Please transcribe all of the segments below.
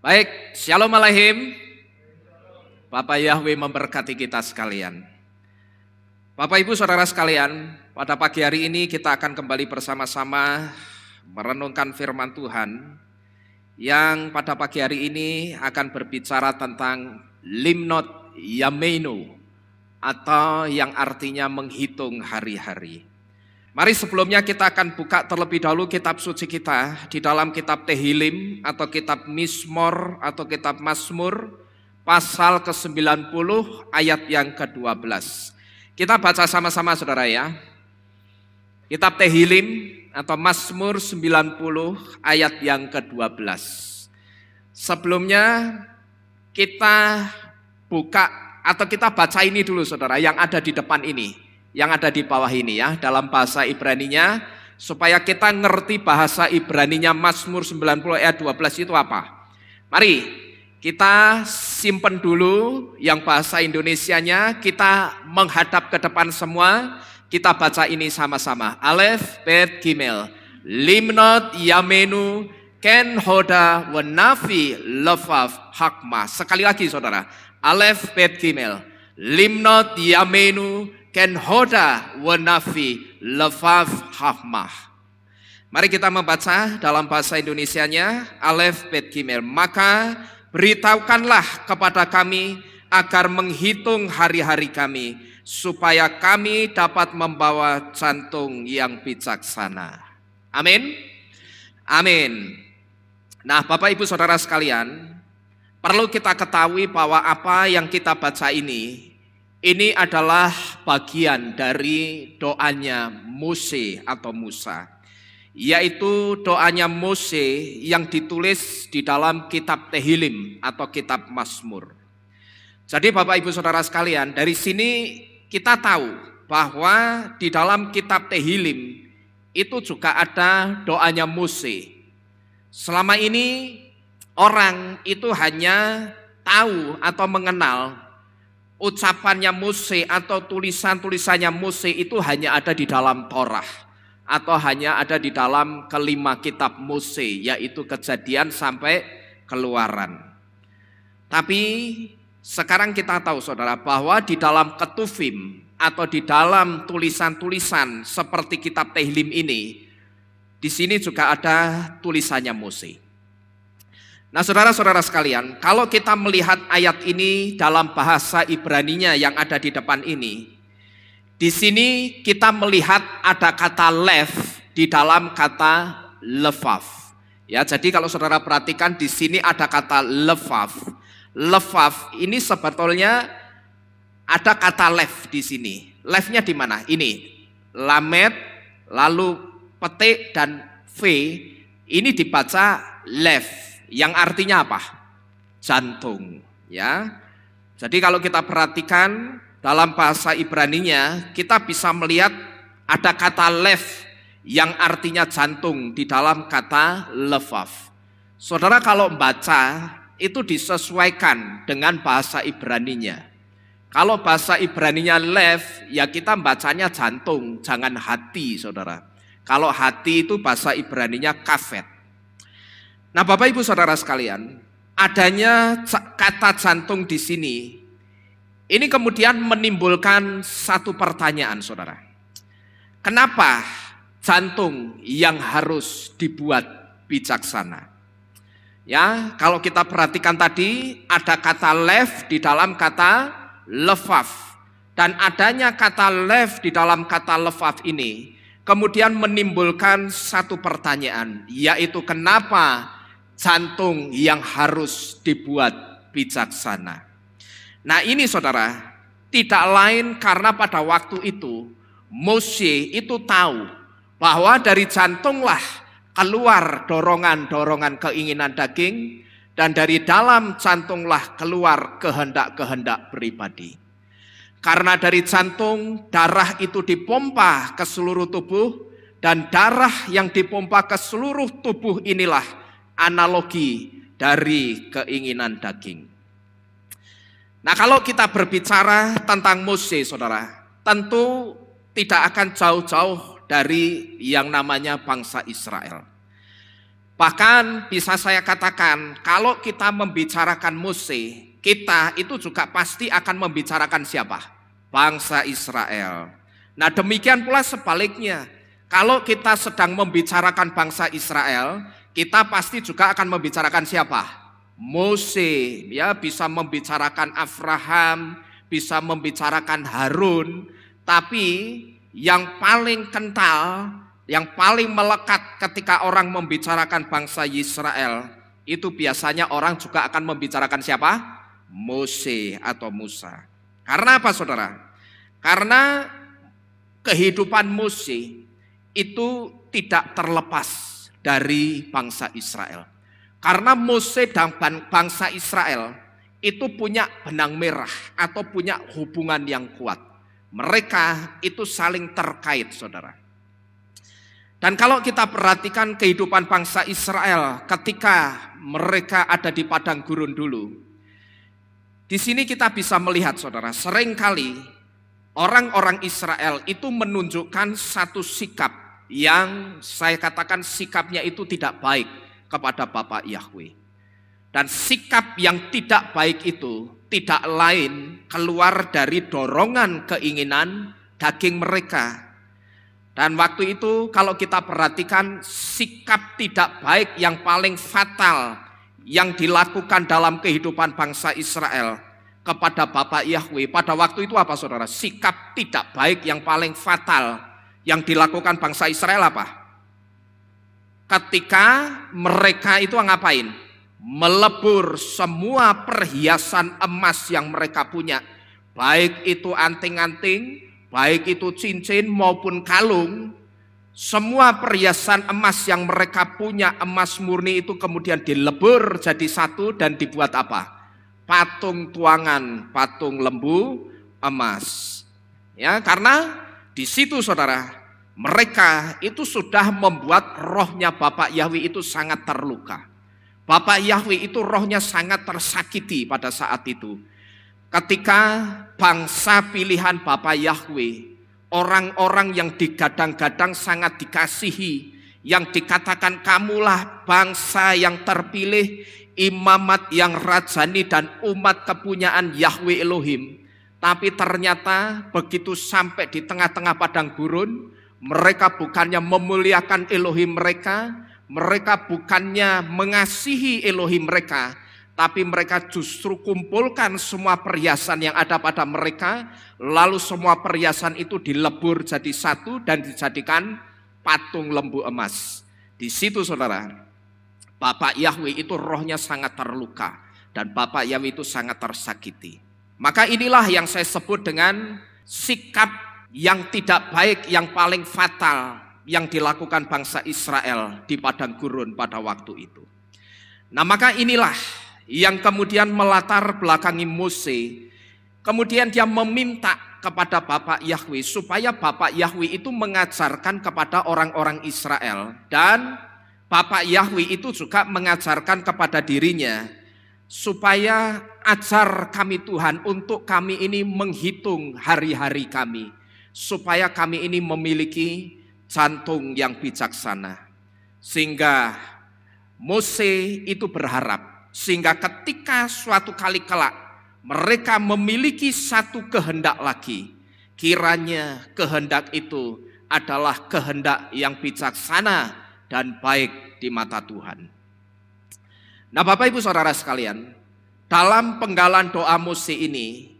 Baik, Shalom Aleichem. Bapak Yahweh memberkati kita sekalian. Bapak Ibu Saudara sekalian, pada pagi hari ini kita akan kembali bersama-sama merenungkan firman Tuhan yang pada pagi hari ini akan berbicara tentang Limnot Yameinu atau yang artinya menghitung hari-hari. Mari sebelumnya kita akan buka terlebih dahulu kitab suci kita di dalam kitab Tehilim atau kitab Mizmor atau kitab Mazmur pasal ke-90 ayat yang ke-12. Kita baca sama-sama saudara ya. Kitab Tehilim atau Mazmur 90 ayat yang ke-12. Sebelumnya kita buka atau kita baca ini dulu saudara yang ada di depan ini. Yang ada di bawah ini ya, dalam bahasa Ibraninya, supaya kita ngerti bahasa Ibraninya Mazmur 90 ayat 12 itu apa. Mari kita simpen dulu yang bahasa Indonesianya, kita menghadap ke depan semua, kita baca ini sama-sama. Alef, Bet, Gimel, Limnot, Yameinu, Ken, Hoda, Wenafi, Lefaf, Hakma. Sekali lagi saudara, Alef, Bet, Gimel, Limnot, Yameinu, Ken Hoda Wenafi Lefaf Hahmah. Mari kita membaca dalam bahasa Indonesianya. Alef Bet Gimel. Maka beritahukanlah kepada kami agar menghitung hari-hari kami, supaya kami dapat membawa jantung yang bijaksana. Amin. Amin. Nah Bapak Ibu Saudara sekalian, perlu kita ketahui bahwa apa yang kita baca ini adalah bagian dari doanya Mose atau Musa, yaitu doanya Mose yang ditulis di dalam kitab Tehilim atau kitab Mazmur. Jadi Bapak Ibu Saudara sekalian, dari sini kita tahu bahwa di dalam kitab Tehilim itu juga ada doanya Mose. Selama ini orang itu hanya tahu atau mengenal ucapannya Mose atau tulisan-tulisannya Mose itu hanya ada di dalam Torah atau hanya ada di dalam kelima kitab Mose, yaitu Kejadian sampai Keluaran. Tapi sekarang kita tahu saudara bahwa di dalam Ketuvim atau di dalam tulisan-tulisan seperti kitab Tehilim ini, di sini juga ada tulisannya Mose. Nah saudara-saudara sekalian, kalau kita melihat ayat ini dalam bahasa Ibraninya yang ada di depan ini, di sini kita melihat ada kata lev di dalam kata lefaf. Ya, jadi kalau saudara perhatikan di sini ada kata lefaf. Lefaf ini sebetulnya ada kata lev di sini. Levnya di mana? Ini lamet, lalu petik dan v. Ini dibaca lev. Yang artinya apa? Jantung, ya. Jadi kalau kita perhatikan dalam bahasa Ibraninya, kita bisa melihat ada kata lev yang artinya jantung di dalam kata lefaf. Saudara kalau membaca itu disesuaikan dengan bahasa Ibraninya. Kalau bahasa Ibraninya lev, ya kita bacanya jantung, jangan hati, saudara. Kalau hati itu bahasa Ibraninya kafet. Nah Bapak Ibu Saudara sekalian, adanya kata jantung di sini, ini kemudian menimbulkan satu pertanyaan saudara. Kenapa jantung yang harus dibuat bijaksana? Ya, kalau kita perhatikan tadi ada kata lev di dalam kata lefaf. Dan adanya kata lev di dalam kata lefaf ini kemudian menimbulkan satu pertanyaan, yaitu kenapa jantung yang harus dibuat bijaksana. Nah ini saudara, tidak lain karena pada waktu itu Mose itu tahu bahwa dari jantunglah keluar dorongan-dorongan keinginan daging, dan dari dalam jantunglah keluar kehendak-kehendak pribadi. Karena dari jantung darah itu dipompa ke seluruh tubuh, dan darah yang dipompa ke seluruh tubuh inilah analogi dari keinginan daging. Nah kalau kita berbicara tentang Mose saudara, tentu tidak akan jauh-jauh dari yang namanya bangsa Israel. Bahkan bisa saya katakan, kalau kita membicarakan Mose, kita itu juga pasti akan membicarakan siapa? Bangsa Israel. Nah, demikian pula sebaliknya. Kalau kita sedang membicarakan bangsa Israel, kita pasti juga akan membicarakan siapa? Mose, ya, bisa membicarakan Abraham, bisa membicarakan Harun, tapi yang paling kental, yang paling melekat ketika orang membicarakan bangsa Israel, itu biasanya orang juga akan membicarakan siapa? Mose atau Musa. Karena apa, saudara? Karena kehidupan Mose itu tidak terlepas dari bangsa Israel. Karena Mose dan bangsa Israel itu punya benang merah atau punya hubungan yang kuat. Mereka itu saling terkait, saudara. Dan kalau kita perhatikan kehidupan bangsa Israel ketika mereka ada di padang gurun dulu, di sini kita bisa melihat, saudara, seringkali orang-orang Israel itu menunjukkan satu sikap yang saya katakan sikapnya itu tidak baik kepada Bapa Yahweh. Dan sikap yang tidak baik itu tidak lain keluar dari dorongan keinginan daging mereka. Dan waktu itu kalau kita perhatikan sikap tidak baik yang paling fatal yang dilakukan dalam kehidupan bangsa Israel kepada Bapa Yahweh pada waktu itu apa, saudara? Sikap tidak baik yang paling fatal yang dilakukan bangsa Israel apa? Ketika mereka itu ngapain? Melebur semua perhiasan emas yang mereka punya, baik itu anting-anting, baik itu cincin maupun kalung, semua perhiasan emas yang mereka punya, emas murni itu kemudian dilebur jadi satu dan dibuat apa? Patung tuangan, patung lembu emas. Ya, karena di situ, saudara, mereka itu sudah membuat rohnya Bapak Yahweh itu sangat terluka. Bapak Yahweh itu rohnya sangat tersakiti pada saat itu. Ketika bangsa pilihan Bapa Yahweh, orang-orang yang digadang-gadang sangat dikasihi, yang dikatakan kamulah bangsa yang terpilih, imamat yang rajani dan umat kepunyaan Yahweh Elohim. Tapi ternyata begitu sampai di tengah-tengah padang gurun, mereka bukannya memuliakan Elohim mereka, mereka bukannya mengasihi Elohim mereka, tapi mereka justru kumpulkan semua perhiasan yang ada pada mereka, lalu semua perhiasan itu dilebur jadi satu dan dijadikan patung lembu emas. Di situ, saudara, Bapak Yahweh itu rohnya sangat terluka dan Bapak Yahweh itu sangat tersakiti. Maka inilah yang saya sebut dengan sikap yang tidak baik yang paling fatal yang dilakukan bangsa Israel di padang gurun pada waktu itu. Nah, maka inilah yang kemudian melatar belakangi Mose. Kemudian dia meminta kepada Bapak Yahweh supaya Bapak Yahweh itu mengajarkan kepada orang-orang Israel, dan Bapak Yahweh itu juga mengajarkan kepada dirinya supaya ajar kami Tuhan untuk kami ini menghitung hari-hari kami, supaya kami ini memiliki jantung yang bijaksana. Sehingga Mose itu berharap, sehingga ketika suatu kali kelak mereka memiliki satu kehendak lagi, kiranya kehendak itu adalah kehendak yang bijaksana dan baik di mata Tuhan. Nah, Bapak Ibu Saudara sekalian, dalam penggalan doa Mose ini,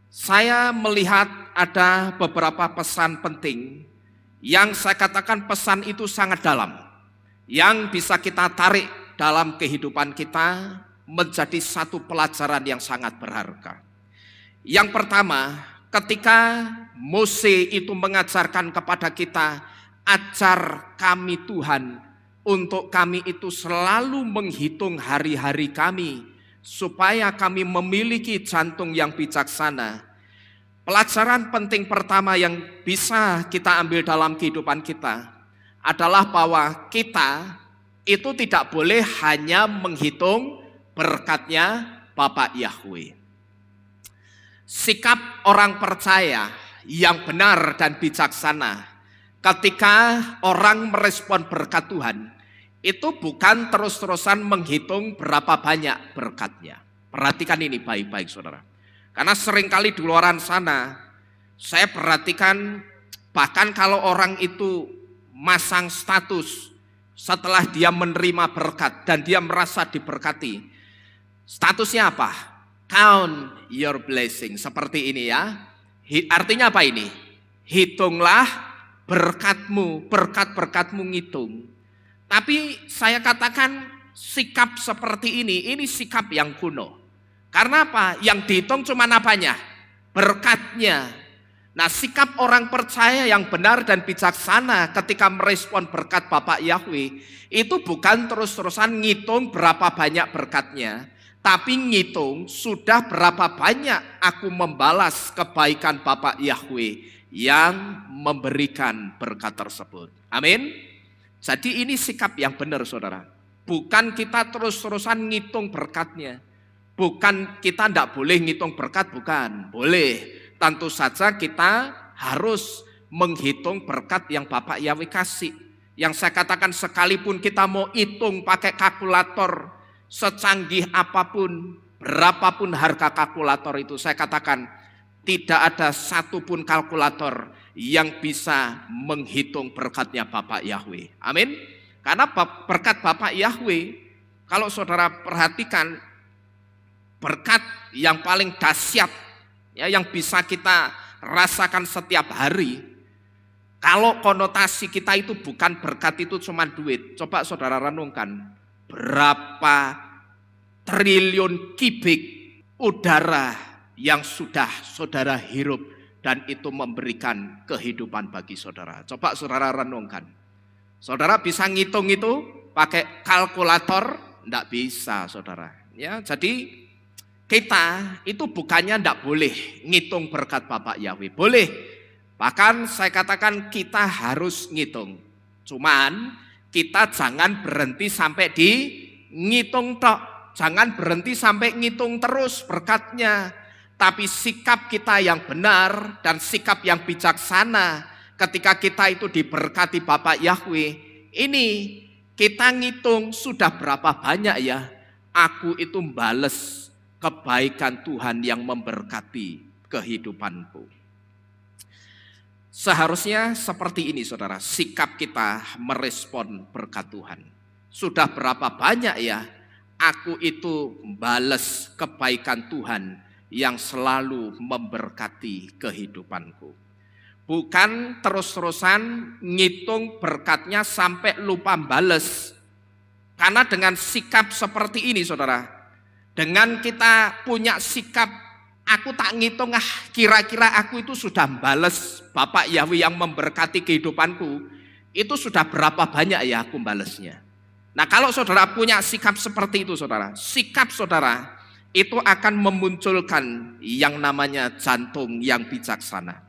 saya melihat ada beberapa pesan penting yang saya katakan pesan itu sangat dalam, yang bisa kita tarik dalam kehidupan kita menjadi satu pelajaran yang sangat berharga. Yang pertama, ketika Mose itu mengajarkan kepada kita, ajar kami Tuhan untuk kami itu selalu menghitung hari-hari kami, supaya kami memiliki jantung yang bijaksana. Pelajaran penting pertama yang bisa kita ambil dalam kehidupan kita adalah bahwa kita itu tidak boleh hanya menghitung berkatnya Bapak Yahweh. Sikap orang percaya yang benar dan bijaksana ketika orang merespon berkat Tuhan, itu bukan terus-terusan menghitung berapa banyak berkatnya. Perhatikan ini baik-baik saudara. Karena seringkali di luaran sana, saya perhatikan bahkan kalau orang itu masang status setelah dia menerima berkat dan dia merasa diberkati. Statusnya apa? Count your blessing. Seperti ini ya. Artinya apa ini? Hitunglah berkatmu, berkat-berkatmu ngitung. Tapi saya katakan sikap seperti ini sikap yang kuno. Karena apa? Yang dihitung cuma apanya? Berkatnya. Nah, sikap orang percaya yang benar dan bijaksana ketika merespon berkat Bapak Yahweh itu bukan terus-terusan ngitung berapa banyak berkatnya, tapi ngitung sudah berapa banyak aku membalas kebaikan Bapak Yahweh yang memberikan berkat tersebut. Amin. Jadi ini sikap yang benar saudara. Bukan kita terus-terusan ngitung berkatnya. Bukan kita tidak boleh ngitung berkat, bukan. Boleh. Tentu saja kita harus menghitung berkat yang Bapak Yahweh kasih. Yang saya katakan sekalipun kita mau hitung pakai kalkulator secanggih apapun, berapapun harga kalkulator itu, saya katakan tidak ada satupun kalkulator yang bisa menghitung berkatnya Bapak Yahweh. Amin. Karena berkat Bapak Yahweh, kalau saudara perhatikan, berkat yang paling dahsyat ya, yang bisa kita rasakan setiap hari. Kalau konotasi kita itu bukan berkat itu cuma duit. Coba saudara renungkan, berapa triliun kubik udara yang sudah saudara hirup dan itu memberikan kehidupan bagi saudara. Coba saudara renungkan. Saudara bisa ngitung itu pakai kalkulator? Enggak bisa saudara. Ya, jadi kita itu bukannya tidak boleh ngitung berkat Bapak Yahweh. Boleh. Bahkan saya katakan kita harus ngitung. Cuman kita jangan berhenti sampai di ngitung tok. Jangan berhenti sampai ngitung terus berkatnya. Tapi sikap kita yang benar dan sikap yang bijaksana ketika kita itu diberkati Bapak Yahweh. Ini kita ngitung sudah berapa banyak ya aku itu bales kebaikan Tuhan yang memberkati kehidupanku. Seharusnya seperti ini saudara, sikap kita merespon berkat Tuhan. Sudah berapa banyak ya aku itu bales kebaikan Tuhan yang selalu memberkati kehidupanku. Bukan terus-terusan ngitung berkatnya sampai lupa bales. Karena dengan sikap seperti ini saudara, dengan kita punya sikap, aku tak ngitung kira-kira aku itu sudah bales Bapak Yahweh yang memberkati kehidupanku, itu sudah berapa banyak ya aku balesnya. Nah kalau saudara punya sikap seperti itu saudara, sikap saudara itu akan memunculkan yang namanya jantung yang bijaksana.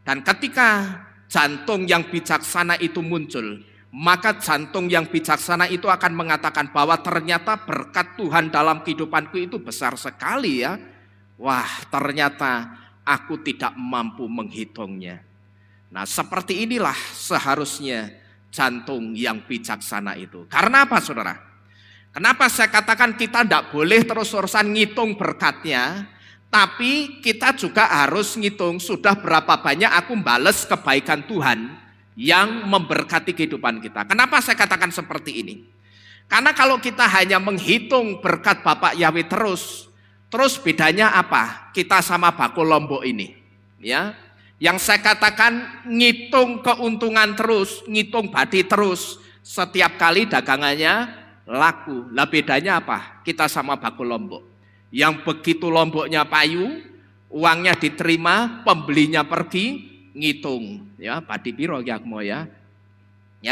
Dan ketika jantung yang bijaksana itu muncul, maka jantung yang bijaksana itu akan mengatakan bahwa ternyata berkat Tuhan dalam kehidupanku itu besar sekali ya. Wah, ternyata aku tidak mampu menghitungnya. Nah, seperti inilah seharusnya jantung yang bijaksana itu. Karena apa saudara? Kenapa saya katakan kita tidak boleh terus-terusan ngitung berkatnya, tapi kita juga harus ngitung sudah berapa banyak aku bales kebaikan Tuhan yang memberkati kehidupan kita. Kenapa saya katakan seperti ini? Karena kalau kita hanya menghitung berkat Bapak Yahweh terus bedanya apa? Kita sama bakul Lombok ini, ya. Yang saya katakan ngitung keuntungan terus, ngitung badi terus, setiap kali dagangannya laku. Lah bedanya apa? Kita sama bakul Lombok. Yang begitu lomboknya payu, uangnya diterima, pembelinya pergi, ngitung ya padi piro ya mau ya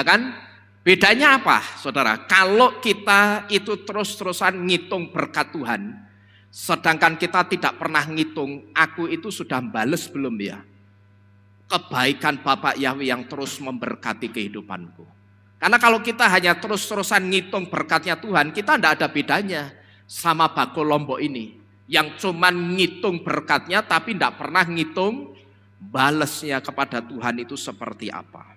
kan. Bedanya apa saudara? Kalau kita itu terus-terusan ngitung berkat Tuhan, sedangkan kita tidak pernah ngitung aku itu sudah bales belum ya kebaikan Bapak Yahweh yang terus memberkati kehidupanku. Karena kalau kita hanya terus-terusan ngitung berkatnya Tuhan, kita tidak ada bedanya sama bakul Lombok ini yang cuman ngitung berkatnya tapi tidak pernah ngitung balesnya kepada Tuhan itu seperti apa.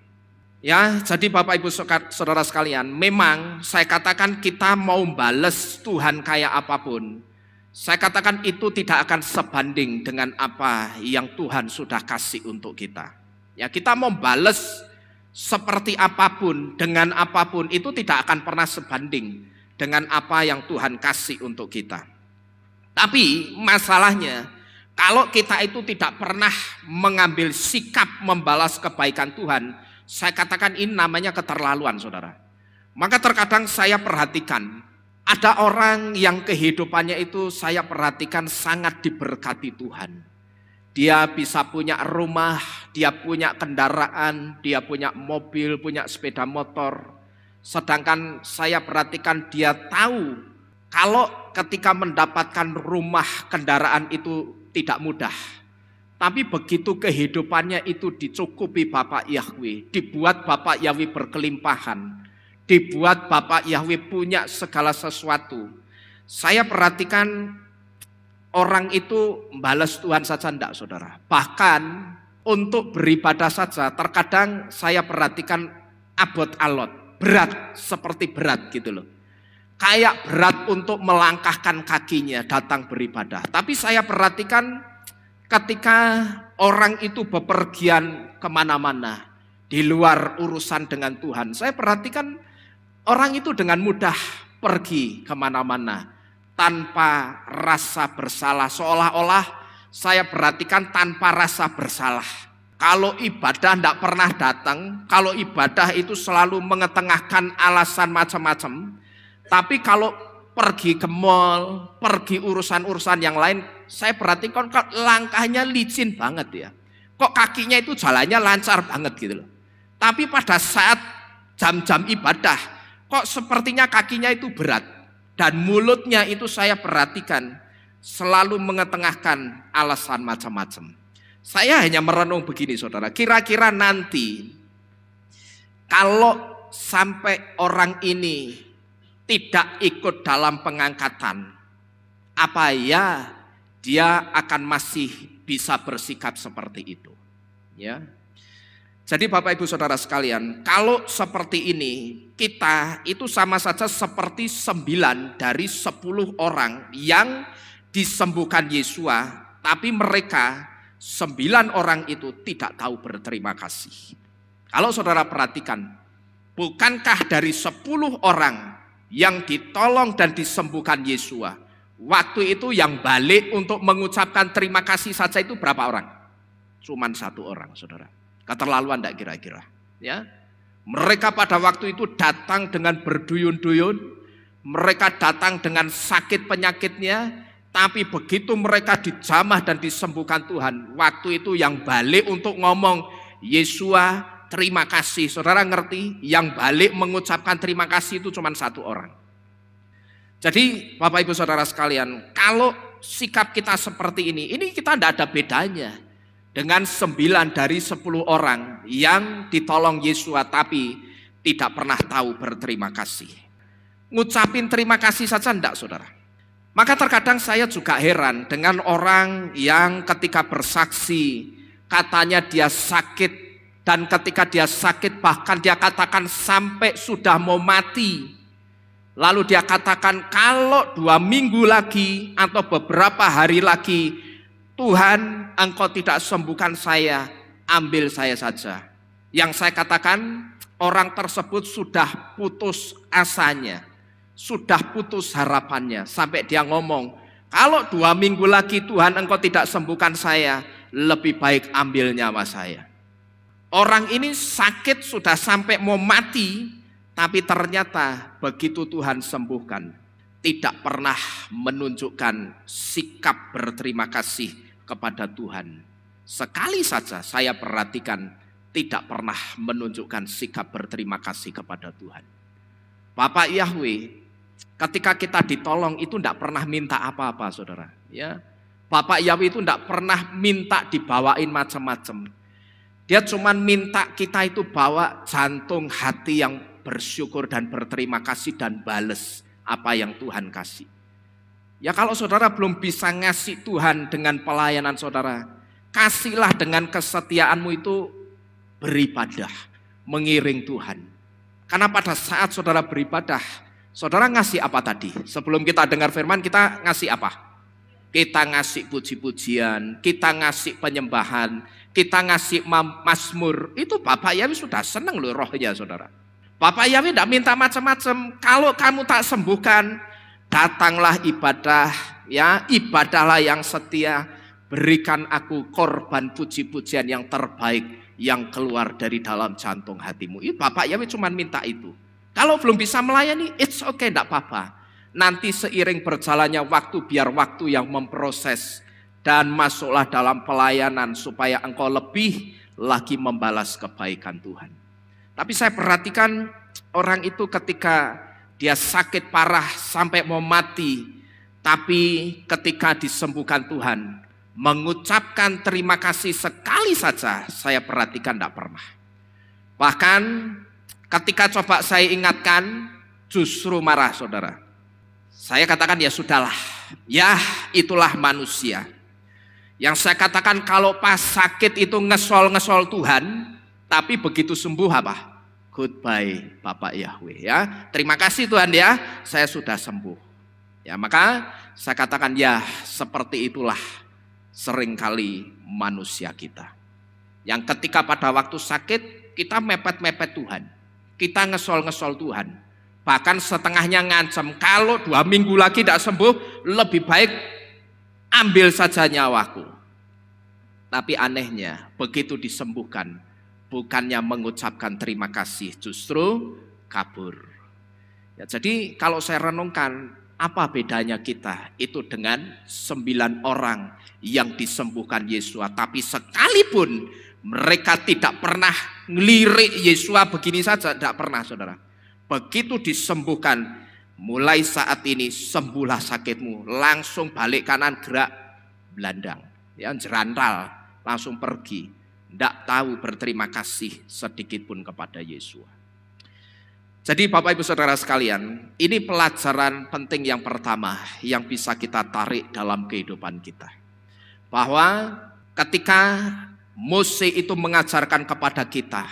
Ya, jadi Bapak Ibu Saudara sekalian, memang saya katakan kita mau bales Tuhan kayak apapun, saya katakan itu tidak akan sebanding dengan apa yang Tuhan sudah kasih untuk kita. Ya, kita mau bales seperti apapun, dengan apapun, itu tidak akan pernah sebanding dengan apa yang Tuhan kasih untuk kita. Tapi masalahnya, kalau kita itu tidak pernah mengambil sikap membalas kebaikan Tuhan, saya katakan ini namanya keterlaluan, saudara. Maka terkadang saya perhatikan, ada orang yang kehidupannya itu saya perhatikan sangat diberkati Tuhan. Dia bisa punya rumah, dia punya kendaraan, dia punya mobil, punya sepeda motor. Sedangkan saya perhatikan dia tahu kalau ketika mendapatkan rumah, kendaraan itu tidak mudah. Tapi begitu kehidupannya itu dicukupi Bapak Yahweh, dibuat Bapak Yahweh berkelimpahan, dibuat Bapak Yahweh punya segala sesuatu. Saya perhatikan orang itu balas Tuhan saja enggak, saudara. Bahkan untuk beribadah saja terkadang saya perhatikan abot alot, berat, seperti berat gitu loh. Kayak berat untuk melangkahkan kakinya datang beribadah. Tapi saya perhatikan ketika orang itu bepergian kemana-mana di luar urusan dengan Tuhan, saya perhatikan orang itu dengan mudah pergi kemana-mana tanpa rasa bersalah. Seolah-olah saya perhatikan tanpa rasa bersalah. Kalau ibadah tidak pernah datang, kalau ibadah itu selalu mengetengahkan alasan macam-macam. Tapi kalau pergi ke mall, pergi urusan-urusan yang lain, saya perhatikan kok langkahnya licin banget ya. Kok kakinya itu jalannya lancar banget gitu loh. Tapi pada saat jam-jam ibadah, kok sepertinya kakinya itu berat. Dan mulutnya itu saya perhatikan selalu mengetengahkan alasan macam-macam. Saya hanya merenung begini, saudara. Kira-kira nanti kalau sampai orang ini tidak ikut dalam pengangkatan, apa ya dia akan masih bisa bersikap seperti itu? Ya. Jadi Bapak Ibu Saudara sekalian, kalau seperti ini, kita itu sama saja seperti 9 dari 10 orang yang disembuhkan Yesua, tapi mereka 9 orang itu tidak tahu berterima kasih. Kalau saudara perhatikan, bukankah dari 10 orang yang ditolong dan disembuhkan Yesua, waktu itu yang balik untuk mengucapkan terima kasih saja itu berapa orang? Cuman 1 orang, saudara. Keterlaluan enggak kira-kira? Ya, mereka pada waktu itu datang dengan berduyun-duyun, mereka datang dengan sakit penyakitnya, tapi begitu mereka dijamah dan disembuhkan Tuhan, waktu itu yang balik untuk ngomong Yesua terima kasih, saudara ngerti? Yang balik mengucapkan terima kasih itu cuma 1 orang. Jadi Bapak Ibu Saudara sekalian, kalau sikap kita seperti ini kita tidak ada bedanya dengan 9 dari 10 orang yang ditolong Yesua tapi tidak pernah tahu berterima kasih. Ngucapin terima kasih saja enggak, saudara. Maka terkadang saya juga heran dengan orang yang ketika bersaksi katanya dia sakit, dan ketika dia sakit bahkan dia katakan sampai sudah mau mati. Lalu dia katakan kalau 2 minggu lagi atau beberapa hari lagi Tuhan engkau tidak sembuhkan saya, ambil saya saja. Yang saya katakan orang tersebut sudah putus asanya, sudah putus harapannya. Sampai dia ngomong, kalau 2 minggu lagi Tuhan engkau tidak sembuhkan saya, lebih baik ambil nyawa saya. Orang ini sakit sudah sampai mau mati, tapi ternyata begitu Tuhan sembuhkan, tidak pernah menunjukkan sikap berterima kasih kepada Tuhan. Sekali saja saya perhatikan tidak pernah menunjukkan sikap berterima kasih kepada Tuhan. Bapak Yahweh, ketika kita ditolong itu tidak pernah minta apa-apa, saudara. Ya, Bapak Yahweh itu tidak pernah minta dibawain macam-macam. Dia cuma minta kita itu bawa jantung hati yang bersyukur dan berterima kasih dan bales apa yang Tuhan kasih. Ya kalau saudara belum bisa ngasih Tuhan dengan pelayanan saudara, kasihlah dengan kesetiaanmu itu beribadah. mengiring Tuhan. Karena pada saat saudara beribadah, saudara ngasih apa tadi? Sebelum kita dengar firman, kita ngasih apa? Kita ngasih puji-pujian, kita ngasih penyembahan, kita ngasih mazmur. Itu Bapak Yahweh sudah senang loh rohnya saudara. Bapak Yahweh tidak minta macam-macam. Kalau kamu tak sembuhkan, datanglah ibadah, ya ibadahlah yang setia. Berikan aku korban puji-pujian yang terbaik yang keluar dari dalam jantung hatimu. Itu Bapak Yahweh cuma minta itu. Kalau belum bisa melayani, it's okay, tidak apa-apa. Nanti seiring berjalannya waktu, biar waktu yang memproses. Dan masuklah dalam pelayanan supaya engkau lebih lagi membalas kebaikan Tuhan. Tapi saya perhatikan orang itu ketika dia sakit parah sampai mau mati. Tapi ketika disembuhkan Tuhan, mengucapkan terima kasih sekali saja saya perhatikan tidak pernah. Bahkan ketika coba saya ingatkan, justru marah saudara. Saya katakan ya sudahlah, ya itulah manusia. Yang saya katakan kalau pas sakit itu ngesol-ngesol Tuhan, tapi begitu sembuh apa? Goodbye Bapak Yahweh ya. Terima kasih Tuhan ya, saya sudah sembuh. Ya maka saya katakan ya seperti itulah seringkali manusia kita. Yang ketika pada waktu sakit kita mepet-mepet Tuhan. Kita ngesol-ngesol Tuhan. Bahkan setengahnya ngancam, kalau 2 minggu lagi tidak sembuh, lebih baik ambil saja nyawaku. Tapi anehnya, begitu disembuhkan, bukannya mengucapkan terima kasih, justru kabur. Ya, jadi kalau saya renungkan, apa bedanya kita itu dengan 9 orang yang disembuhkan Yesua. Tapi sekalipun mereka tidak pernah ngelirik Yesua begini saja, tidak pernah saudara. Begitu disembuhkan, mulai saat ini sembuhlah sakitmu, langsung balik kanan gerak belandang, ya jerantal, langsung pergi, tidak tahu berterima kasih sedikit pun kepada Yesua. Jadi Bapak Ibu Saudara sekalian, ini pelajaran penting yang pertama yang bisa kita tarik dalam kehidupan kita. Bahwa ketika Mose itu mengajarkan kepada kita,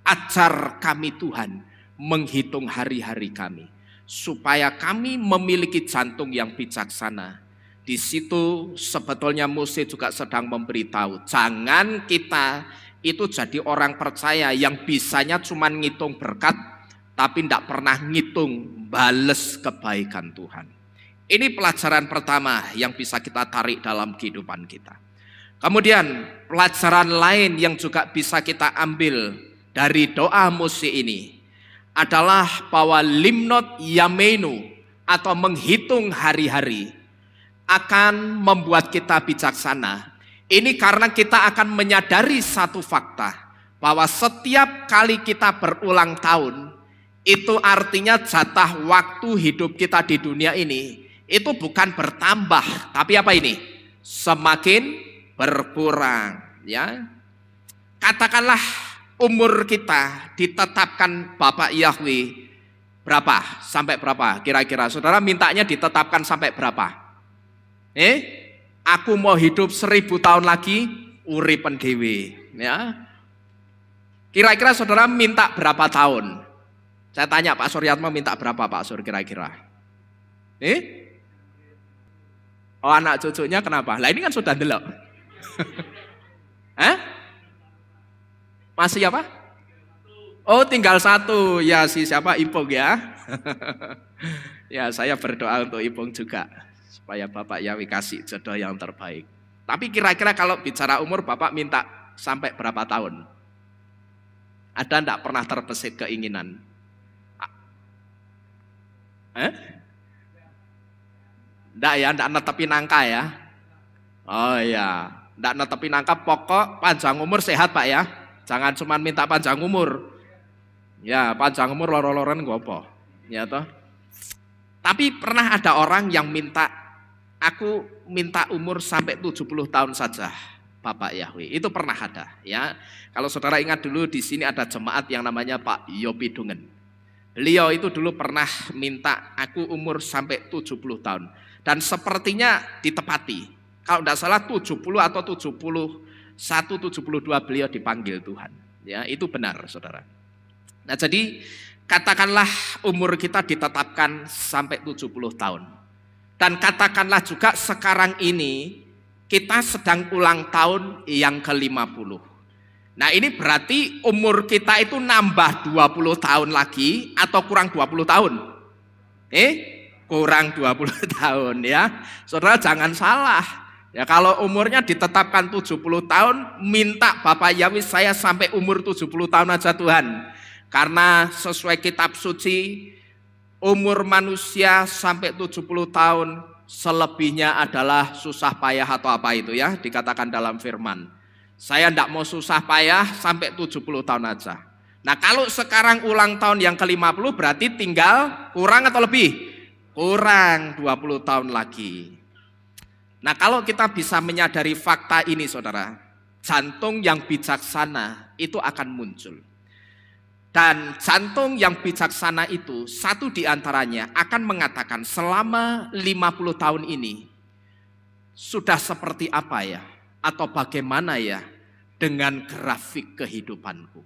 ajar kami Tuhan menghitung hari-hari kami, supaya kami memiliki jantung yang bijaksana. Di situ sebetulnya Mose juga sedang memberitahu, jangan kita itu jadi orang percaya yang bisanya cuma ngitung berkat, tapi tidak pernah ngitung bales kebaikan Tuhan. Ini pelajaran pertama yang bisa kita tarik dalam kehidupan kita. Kemudian pelajaran lain yang juga bisa kita ambil dari doa Mose ini adalah bahwa limnot yamenu atau menghitung hari-hari akan membuat kita bijaksana. Ini karena kita akan menyadari satu fakta, bahwa setiap kali kita berulang tahun, itu artinya jatah waktu hidup kita di dunia ini itu bukan bertambah, tapi apa ini? Semakin berkurang, ya. Katakanlah umur kita ditetapkan Bapak Yahweh berapa? Sampai berapa? Kira-kira saudara mintanya ditetapkan sampai berapa? Aku mau hidup 1000 tahun lagi, uripen dewe, ya. Kira-kira saudara minta berapa tahun? Saya tanya Pak Suryatmo minta berapa Pak Sur kira-kira? Oh anak cucunya kenapa? Lah ini kan sudah delok. Masih apa? Oh tinggal 1, ya si siapa Ipong ya. Ya saya berdoa untuk Ipong juga, supaya Bapak Yahweh kasih jodoh yang terbaik. Tapi kira-kira kalau bicara umur Bapak minta sampai berapa tahun? Ada enggak pernah terbesit keinginan? Enggak ya, enggak netepin angka ya. Oh ya, enggak netepin angka, pokok panjang umur sehat Pak ya. Jangan cuma minta panjang umur. Ya, panjang umur loro-loren gopo. Ya toh. Tapi pernah ada orang yang minta, aku minta umur sampai 70 tahun saja, Bapak Yahweh. Itu pernah ada, ya. Kalau saudara ingat dulu di sini ada jemaat yang namanya Pak Yopi Dungen. Beliau itu dulu pernah minta aku umur sampai 70 tahun. Dan sepertinya ditepati. Kalau tidak salah 70 atau 71, 72 beliau dipanggil Tuhan. Ya, itu benar, saudara. Nah, jadi katakanlah umur kita ditetapkan sampai 70 tahun. Dan katakanlah juga sekarang ini kita sedang ulang tahun yang ke-50. Nah, ini berarti umur kita itu nambah 20 tahun lagi atau kurang 20 tahun? Kurang 20 tahun ya. Saudara jangan salah. Ya, kalau umurnya ditetapkan 70 tahun, minta Bapak Yahweh saya sampai umur 70 tahun aja Tuhan. Karena sesuai kitab suci, umur manusia sampai 70 tahun, selebihnya adalah susah payah atau apa itu ya, dikatakan dalam firman. Saya tidak mau susah payah sampai 70 tahun aja. Nah, kalau sekarang ulang tahun yang ke-50 berarti tinggal kurang atau lebih? Kurang 20 tahun lagi. Nah, kalau kita bisa menyadari fakta ini saudara, jantung yang bijaksana itu akan muncul. Dan jantung yang bijaksana itu, satu di antaranya akan mengatakan selama 50 tahun ini sudah seperti apa ya? Atau bagaimana ya dengan grafik kehidupanku?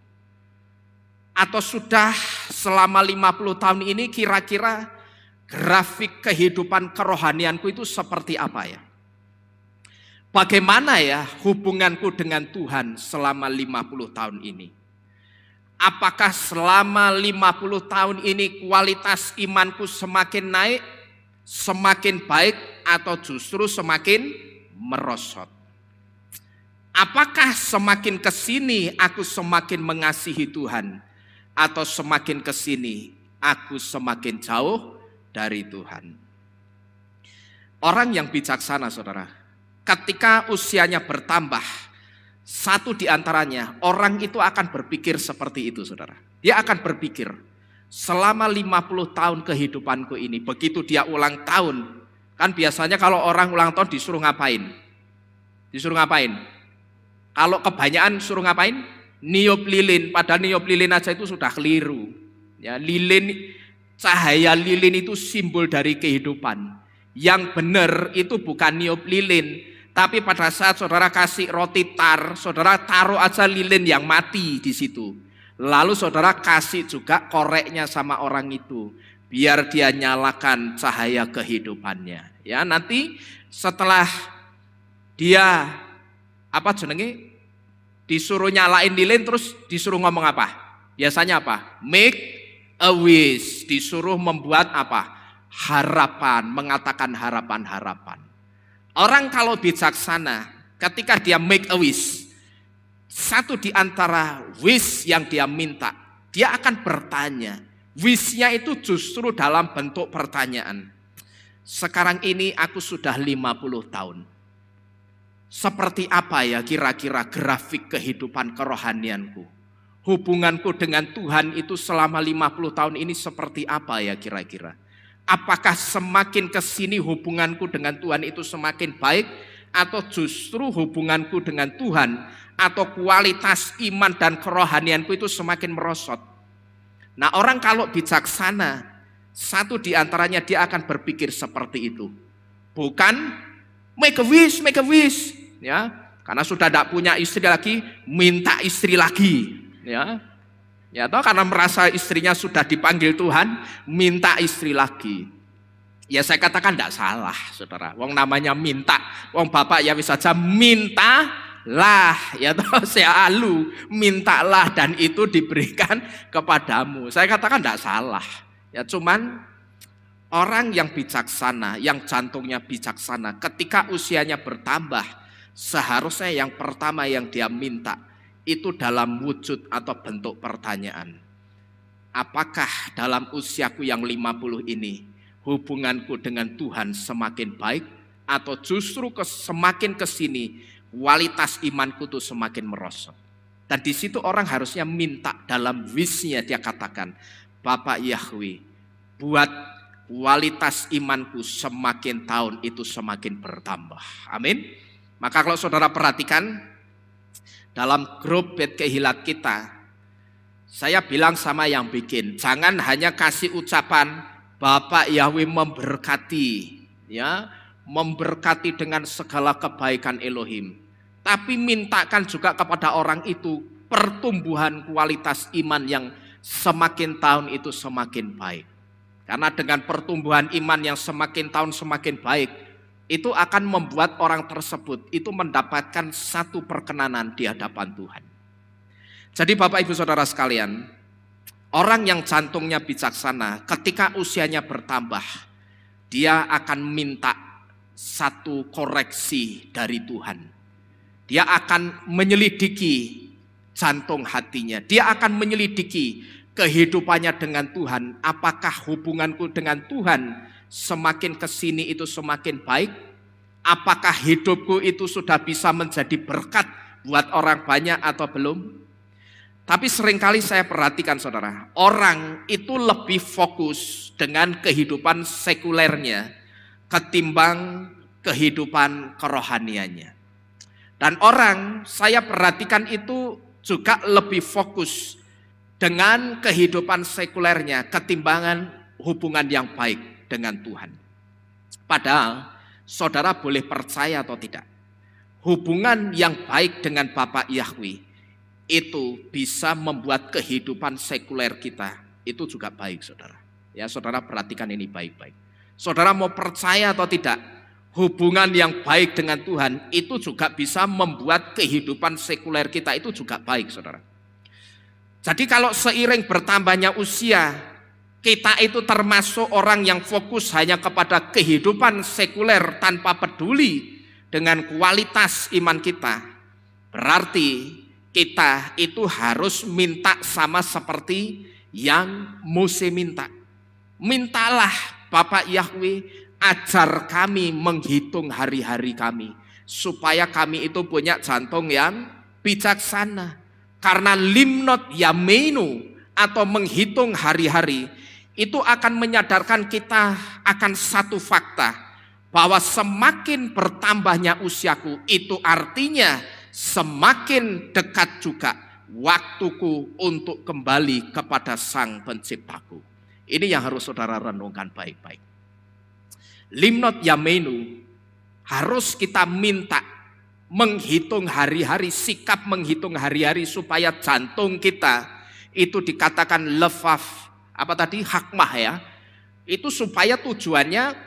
Atau sudah selama 50 tahun ini kira-kira grafik kehidupan kerohanianku itu seperti apa ya? Bagaimana ya hubunganku dengan Tuhan selama 50 tahun ini? Apakah selama 50 tahun ini kualitas imanku semakin naik, semakin baik, atau justru semakin merosot? Apakah semakin kesini aku semakin mengasihi Tuhan, atau semakin kesini aku semakin jauh dari Tuhan? Orang yang bijaksana saudara, ketika usianya bertambah, satu di antaranya, orang itu akan berpikir seperti itu saudara. Dia akan berpikir, selama 50 tahun kehidupanku ini, begitu dia ulang tahun, kan biasanya kalau orang ulang tahun disuruh ngapain? Disuruh ngapain? Kalau kebanyakan suruh ngapain? Niup lilin, padahal niup lilin aja itu sudah keliru. Ya, lilin, cahaya lilin itu simbol dari kehidupan. Yang benar itu bukan niup lilin, tapi pada saat saudara kasih roti tar, saudara taruh aja lilin yang mati di situ. Lalu saudara kasih juga koreknya sama orang itu, biar dia nyalakan cahaya kehidupannya. Ya, nanti setelah dia disuruh nyalain lilin, terus disuruh ngomong apa? Biasanya apa? Make a wish, disuruh membuat apa? Harapan, mengatakan harapan-harapan. Orang kalau bijaksana, ketika dia make a wish, satu di antara wish yang dia minta, dia akan bertanya. Wish-nya itu justru dalam bentuk pertanyaan. Sekarang ini aku sudah 50 tahun. Seperti apa ya kira-kira grafik kehidupan kerohanianku? Hubunganku dengan Tuhan itu selama 50 tahun ini seperti apa ya kira-kira? Apakah semakin kesini hubunganku dengan Tuhan itu semakin baik, atau justru hubunganku dengan Tuhan atau kualitas iman dan kerohanianku itu semakin merosot? Nah, orang kalau bijaksana, satu di antaranya dia akan berpikir seperti itu. Bukan make a wish, ya, karena sudah tidak punya istri lagi, minta istri lagi, ya. Ya, atau karena merasa istrinya sudah dipanggil Tuhan, minta istri lagi. Ya, saya katakan tidak salah, saudara. Wong namanya minta, wong Bapak ya bisa saja mintalah, ya toh saya alu, mintalah dan itu diberikan kepadamu. Saya katakan tidak salah. Ya, cuman orang yang bijaksana, yang jantungnya bijaksana, ketika usianya bertambah, seharusnya yang pertama yang dia minta itu dalam wujud atau bentuk pertanyaan. Apakah dalam usiaku yang 50 ini hubunganku dengan Tuhan semakin baik, atau justru semakin kesini kualitas imanku tuh semakin merosot? Dan di situ orang harusnya minta dalam wish-nya, dia katakan, Bapak Yahweh, buat kualitas imanku semakin tahun itu semakin bertambah. Amin. Maka kalau saudara perhatikan dalam grup Bet Kehilat kita, saya bilang sama yang bikin, jangan hanya kasih ucapan Bapak Yahweh memberkati, ya, memberkati dengan segala kebaikan Elohim, tapi mintakan juga kepada orang itu pertumbuhan kualitas iman yang semakin tahun itu semakin baik. Karena dengan pertumbuhan iman yang semakin tahun semakin baik, itu akan membuat orang tersebut itu mendapatkan satu perkenanan di hadapan Tuhan. Jadi Bapak Ibu Saudara sekalian, orang yang jantungnya bijaksana ketika usianya bertambah, dia akan minta satu koreksi dari Tuhan. Dia akan menyelidiki jantung hatinya. Dia akan menyelidiki kehidupannya dengan Tuhan. Apakah hubunganku dengan Tuhan semakin kesini itu semakin baik? Apakah hidupku itu sudah bisa menjadi berkat buat orang banyak atau belum? Tapi seringkali saya perhatikan saudara, orang itu lebih fokus dengan kehidupan sekulernya ketimbang kehidupan kerohaniannya. Dan orang saya perhatikan itu juga lebih fokus dengan kehidupan sekulernya ketimbangan hubungan yang baik dengan Tuhan. Padahal saudara boleh percaya atau tidak, hubungan yang baik dengan Bapa Yahweh itu bisa membuat kehidupan sekuler kita itu juga baik saudara. Ya saudara perhatikan ini baik-baik. Saudara mau percaya atau tidak, hubungan yang baik dengan Tuhan itu juga bisa membuat kehidupan sekuler kita itu juga baik saudara. Jadi kalau seiring bertambahnya usia, kita itu termasuk orang yang fokus hanya kepada kehidupan sekuler tanpa peduli dengan kualitas iman kita, berarti kita itu harus minta sama seperti yang Mose minta. Mintalah Bapak Yahweh, ajar kami menghitung hari-hari kami, supaya kami itu punya jantung yang bijaksana. Karena limnot yamenu atau menghitung hari-hari itu akan menyadarkan kita akan satu fakta, bahwa semakin bertambahnya usiaku itu artinya semakin dekat juga waktuku untuk kembali kepada Sang Penciptaku. Ini yang harus saudara renungkan baik-baik. Limnot yamenu harus kita minta menghitung hari-hari, sikap menghitung hari-hari supaya jantung kita itu dikatakan lefaf, apa tadi, hakmah ya. Itu supaya tujuannya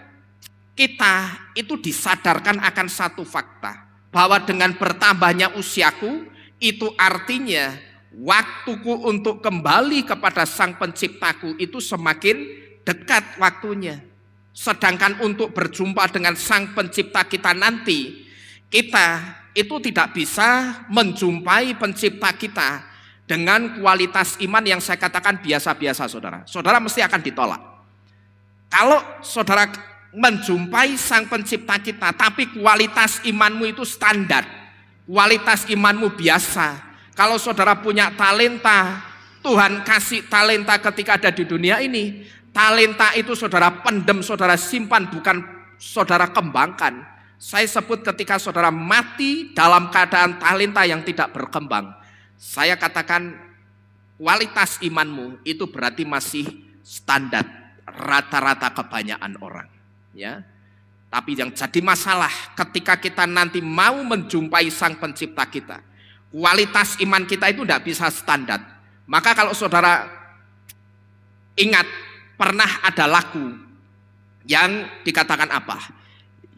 kita itu disadarkan akan satu fakta, bahwa dengan bertambahnya usiaku itu artinya waktuku untuk kembali kepada Sang Penciptaku itu semakin dekat waktunya. Sedangkan untuk berjumpa dengan Sang Pencipta kita nanti, kita itu tidak bisa menjumpai Pencipta kita dengan kualitas iman yang saya katakan biasa-biasa saudara. Saudara mesti akan ditolak. Kalau saudara menjumpai Sang Pencipta kita, tapi kualitas imanmu itu standar, kualitas imanmu biasa. Kalau saudara punya talenta, Tuhan kasih talenta ketika ada di dunia ini, talenta itu saudara pendem, saudara simpan, bukan saudara kembangkan. Saya sebut ketika saudara mati dalam keadaan talenta yang tidak berkembang, saya katakan kualitas imanmu itu berarti masih standar rata-rata kebanyakan orang. Ya, tapi yang jadi masalah ketika kita nanti mau menjumpai Sang Pencipta kita, kualitas iman kita itu tidak bisa standar. Maka kalau saudara ingat, pernah ada lagu yang dikatakan apa?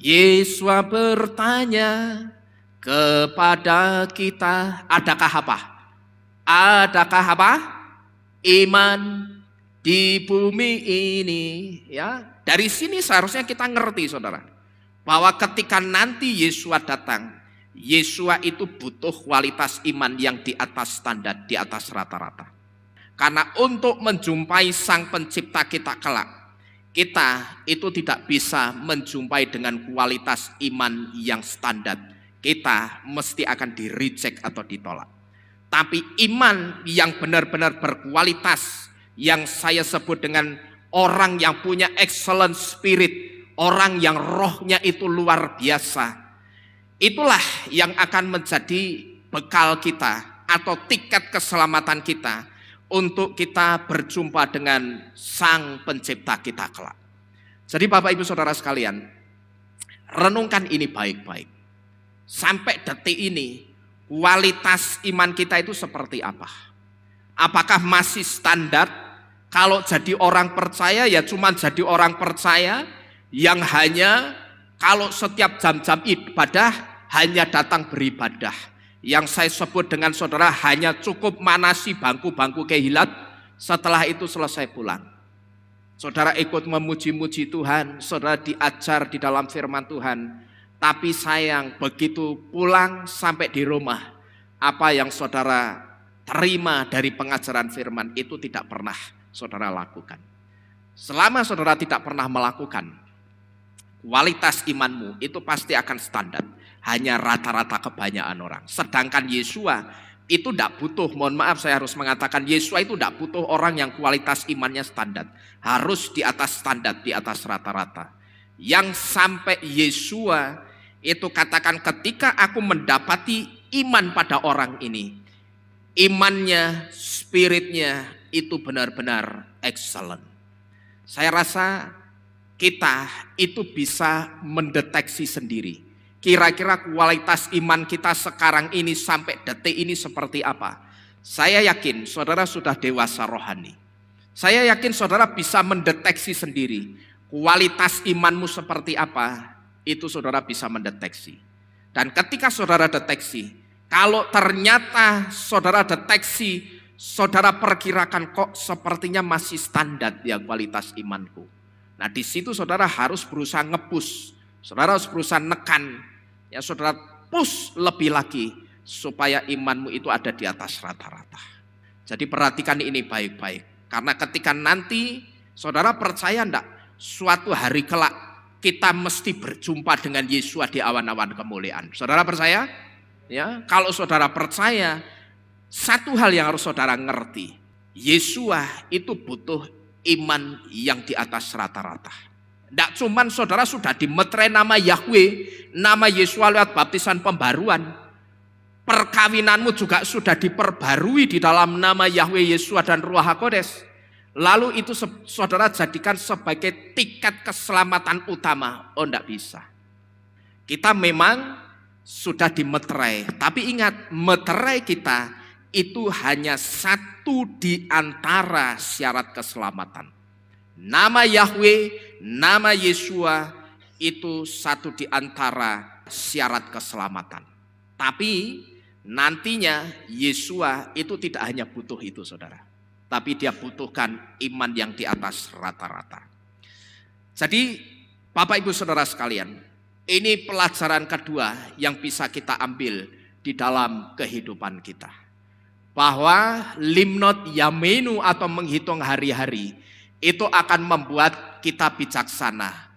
Yesus bertanya kepada kita, adakah apa? Adakah apa? Iman di bumi ini, ya. Dari sini seharusnya kita ngerti saudara, bahwa ketika nanti Yesua datang, Yesua itu butuh kualitas iman yang di atas standar, di atas rata-rata. Karena untuk menjumpai Sang Pencipta kita kelak, kita itu tidak bisa menjumpai dengan kualitas iman yang standar. Kita mesti akan di-reject atau ditolak. Tapi iman yang benar-benar berkualitas, yang saya sebut dengan orang yang punya excellent spirit, orang yang rohnya itu luar biasa, itulah yang akan menjadi bekal kita atau tiket keselamatan kita untuk kita berjumpa dengan Sang Pencipta kita kelak. Jadi Bapak Ibu Saudara sekalian, renungkan ini baik-baik. Sampai detik ini, kualitas iman kita itu seperti apa? Apakah masih standar? Kalau jadi orang percaya ya cuma jadi orang percaya yang hanya kalau setiap jam-jam ibadah hanya datang beribadah. Yang saya sebut dengan saudara hanya cukup manasi bangku-bangku kehilat, setelah itu selesai pulang. Saudara ikut memuji-muji Tuhan, saudara diajar di dalam firman Tuhan. Tapi sayang begitu pulang sampai di rumah, apa yang saudara terima dari pengajaran firman itu tidak pernah saudara lakukan. Selama saudara tidak pernah melakukan, kualitas imanmu itu pasti akan standar. Hanya rata-rata kebanyakan orang. Sedangkan Yesua itu tidak butuh, mohon maaf saya harus mengatakan, Yesua itu tidak butuh orang yang kualitas imannya standar. Harus di atas standar, di atas rata-rata. Yang sampai Yesua itu katakan ketika aku mendapati iman pada orang ini, imannya, spiritnya itu benar-benar excellent. Saya rasa kita itu bisa mendeteksi sendiri. Kira-kira kualitas iman kita sekarang ini sampai detik ini seperti apa? Saya yakin saudara sudah dewasa rohani. Saya yakin saudara bisa mendeteksi sendiri. Kualitas imanmu seperti apa? Itu saudara bisa mendeteksi. Dan ketika saudara deteksi, kalau ternyata saudara deteksi, saudara perkirakan kok sepertinya masih standar ya kualitas imanku. Nah di situ saudara harus berusaha nge-push. Saudara harus berusaha nekan. Ya saudara push lebih lagi supaya imanmu itu ada di atas rata-rata. Jadi perhatikan ini baik-baik. Karena ketika nanti saudara percaya enggak suatu hari kelak kita mesti berjumpa dengan Yesus di awan-awan kemuliaan. Saudara percaya? Ya, kalau saudara percaya, satu hal yang harus saudara ngerti. Yesus itu butuh iman yang di atas rata-rata. Tidak cuman saudara sudah dimeterai nama Yahweh, nama Yesus lewat baptisan pembaruan. Perkawinanmu juga sudah diperbarui di dalam nama Yahweh, Yesus dan Ruach HaKodes. Lalu itu saudara jadikan sebagai tiket keselamatan utama. Oh tidak bisa. Kita memang sudah dimeterai. Tapi ingat, meterai kita itu hanya satu di antara syarat keselamatan. Nama Yahweh, nama Yesua itu satu di antara syarat keselamatan. Tapi nantinya Yesua itu tidak hanya butuh itu saudara. Tapi dia butuhkan iman yang di atas rata-rata. Jadi Bapak Ibu Saudara sekalian, ini pelajaran kedua yang bisa kita ambil di dalam kehidupan kita. Bahwa limnot yamenu atau menghitung hari-hari itu akan membuat kita bijaksana.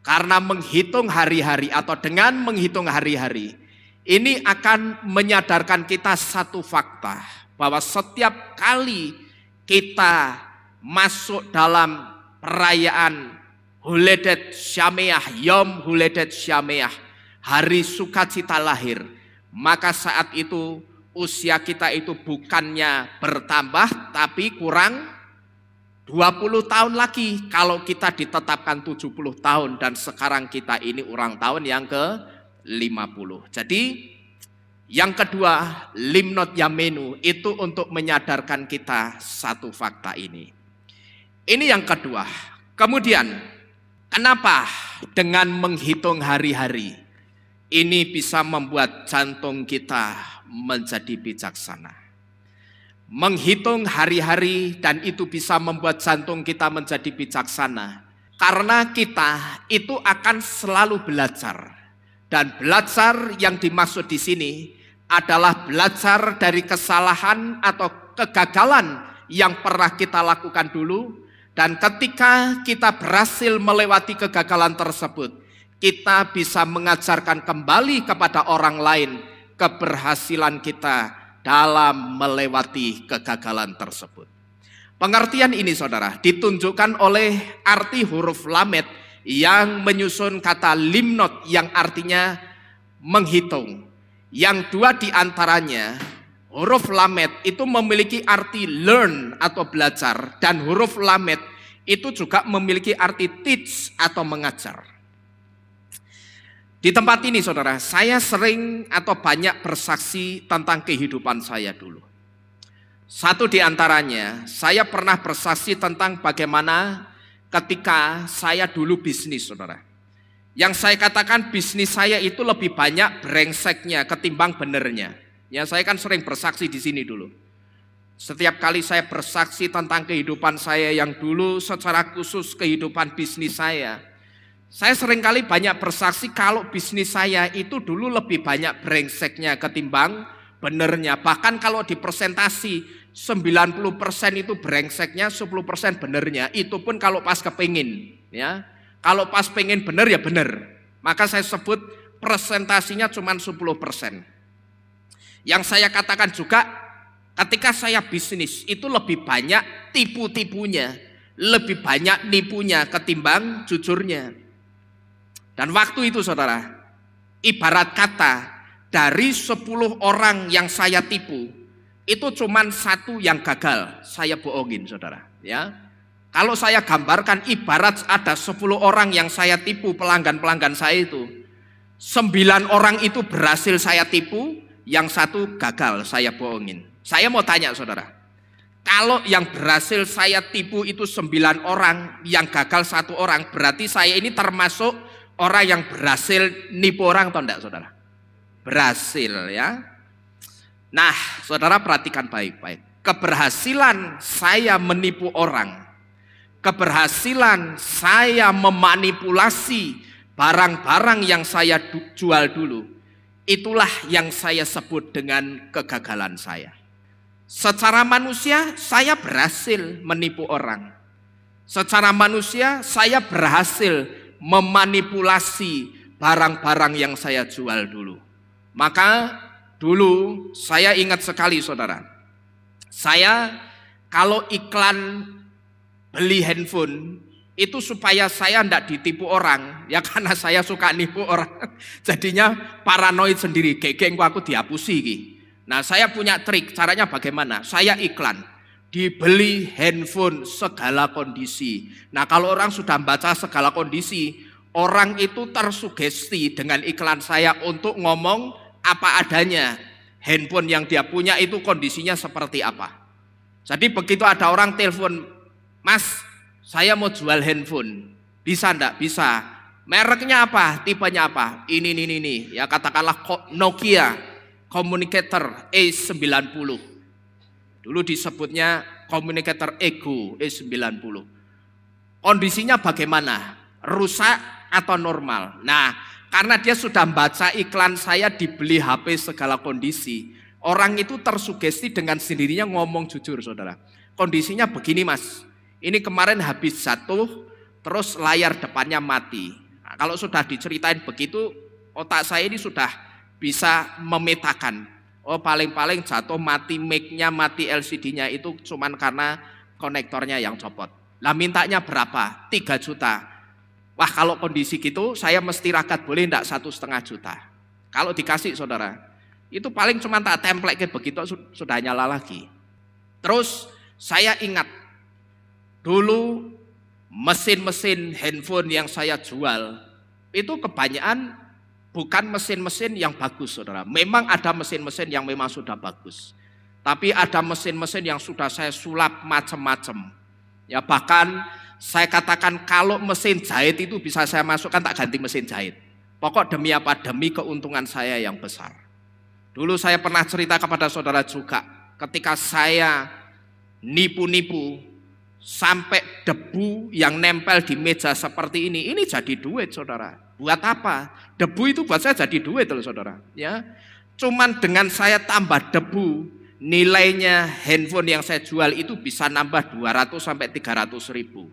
Karena menghitung hari-hari atau dengan menghitung hari-hari, ini akan menyadarkan kita satu fakta. Bahwa setiap kali kita masuk dalam perayaan Huledet Syameah, Yom Huledet Syameah, hari sukacita lahir, maka saat itu usia kita itu bukannya bertambah tapi kurang 20 tahun lagi kalau kita ditetapkan 70 tahun dan sekarang kita ini ulang tahun yang ke-50. Jadi yang kedua, limnot yamenu itu untuk menyadarkan kita satu fakta ini. Ini yang kedua. Kemudian, kenapa dengan menghitung hari-hari ini bisa membuat jantung kita menjadi bijaksana? Menghitung hari-hari dan itu bisa membuat jantung kita menjadi bijaksana. Karena kita itu akan selalu belajar. Dan belajar yang dimaksud di sini adalah belajar dari kesalahan atau kegagalan yang pernah kita lakukan dulu. Dan ketika kita berhasil melewati kegagalan tersebut, kita bisa mengajarkan kembali kepada orang lain keberhasilan kita dalam melewati kegagalan tersebut. Pengertian ini saudara ditunjukkan oleh arti huruf lamet yang menyusun kata limnot yang artinya menghitung. Yang dua diantaranya, huruf lamet itu memiliki arti learn atau belajar, dan huruf lamet itu juga memiliki arti teach atau mengajar. Di tempat ini saudara, saya sering atau banyak bersaksi tentang kehidupan saya dulu. Satu di antaranya, saya pernah bersaksi tentang bagaimana ketika saya dulu bisnis, saudara. Yang saya katakan bisnis saya itu lebih banyak brengseknya ketimbang benernya. Ya, saya kan sering bersaksi di sini dulu. Setiap kali saya bersaksi tentang kehidupan saya yang dulu, secara khusus kehidupan bisnis saya seringkali banyak bersaksi kalau bisnis saya itu dulu lebih banyak brengseknya ketimbang benernya. Bahkan kalau dipresentasi 90% itu brengseknya, 10% benernya. Itu pun kalau pas kepingin, ya. Kalau pas pengen bener ya bener. Maka saya sebut presentasinya cuma 10%. Yang saya katakan juga ketika saya bisnis itu lebih banyak tipu-tipunya, lebih banyak nipunya ketimbang jujurnya. Dan waktu itu saudara, ibarat kata dari 10 orang yang saya tipu, itu cuma 1 yang gagal, saya bohongin saudara. Ya, kalau saya gambarkan ibarat ada 10 orang yang saya tipu, pelanggan-pelanggan saya itu, 9 orang itu berhasil saya tipu, yang 1 gagal saya bohongin. Saya mau tanya saudara, kalau yang berhasil saya tipu itu 9 orang, yang gagal 1 orang, berarti saya ini termasuk orang yang berhasil nipu orang atau enggak saudara? Berhasil ya. Nah saudara perhatikan baik-baik, keberhasilan saya menipu orang, keberhasilan saya memanipulasi barang-barang yang saya jual dulu, itulah yang saya sebut dengan kegagalan saya. Secara manusia saya berhasil menipu orang. Secara manusia saya berhasil memanipulasi barang-barang yang saya jual dulu. Maka dulu saya ingat sekali saudara, saya kalau iklan beli handphone itu supaya saya tidak ditipu orang, ya karena saya suka nipu orang, jadinya paranoid sendiri, gegengku aku dihapusi ki. Nah saya punya trik, caranya bagaimana? Saya iklan, dibeli handphone segala kondisi. Nah kalau orang sudah baca segala kondisi, orang itu tersugesti dengan iklan saya untuk ngomong apa adanya. Handphone yang dia punya itu kondisinya seperti apa. Jadi begitu ada orang telepon, Mas, saya mau jual handphone, bisa enggak? Bisa. Mereknya apa? Tipenya apa? Ini. Ya katakanlah Nokia Communicator E90. Dulu disebutnya Communicator Ego E90. Kondisinya bagaimana? Rusak atau normal? Nah, karena dia sudah baca iklan saya dibeli HP segala kondisi, orang itu tersugesti dengan sendirinya ngomong jujur saudara. Kondisinya begini mas, ini kemarin habis jatuh, terus layar depannya mati. Nah, kalau sudah diceritain begitu, otak saya ini sudah bisa memetakan. Oh paling-paling jatuh mati mic-nya, mati LCD-nya itu cuman karena konektornya yang copot. Lah mintanya berapa? 3 juta. Wah kalau kondisi gitu saya mesti rakat, boleh enggak 1,5 juta. Kalau dikasih saudara, itu paling cuma tak template kayak begitu sudah nyala lagi. Terus saya ingat dulu mesin-mesin handphone yang saya jual itu kebanyakan bukan mesin-mesin yang bagus saudara. Memang ada mesin-mesin yang memang sudah bagus, tapi ada mesin-mesin yang sudah saya sulap macam-macam. Ya bahkan saya katakan kalau mesin jahit itu bisa saya masukkan, tak ganti mesin jahit. Pokok demi apa? Demi keuntungan saya yang besar. Dulu saya pernah cerita kepada saudara juga, ketika saya nipu-nipu sampai debu yang nempel di meja seperti ini jadi duit saudara. Buat apa? Debu itu buat saya jadi duit loh saudara. Ya, cuman dengan saya tambah debu, nilainya handphone yang saya jual itu bisa nambah 200 sampai 300 ribu.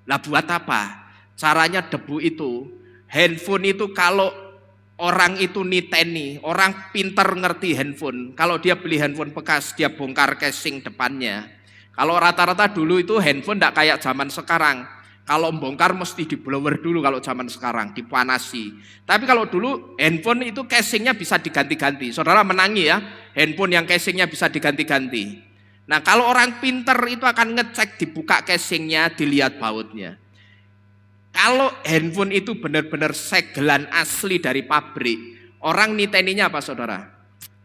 Lah buat apa? Caranya debu itu, handphone itu kalau orang itu niteni, orang pinter ngerti handphone. Kalau dia beli handphone bekas, dia bongkar casing depannya. Kalau rata-rata dulu itu handphone tidak kayak zaman sekarang. Kalau bongkar mesti di blower dulu, kalau zaman sekarang dipanasi. Tapi kalau dulu handphone itu casingnya bisa diganti-ganti. Saudara menangi ya, handphone yang casingnya bisa diganti-ganti. Nah kalau orang pinter itu akan ngecek, dibuka casingnya, dilihat bautnya. Kalau handphone itu benar-benar segelan asli dari pabrik, orang niteninya apa saudara?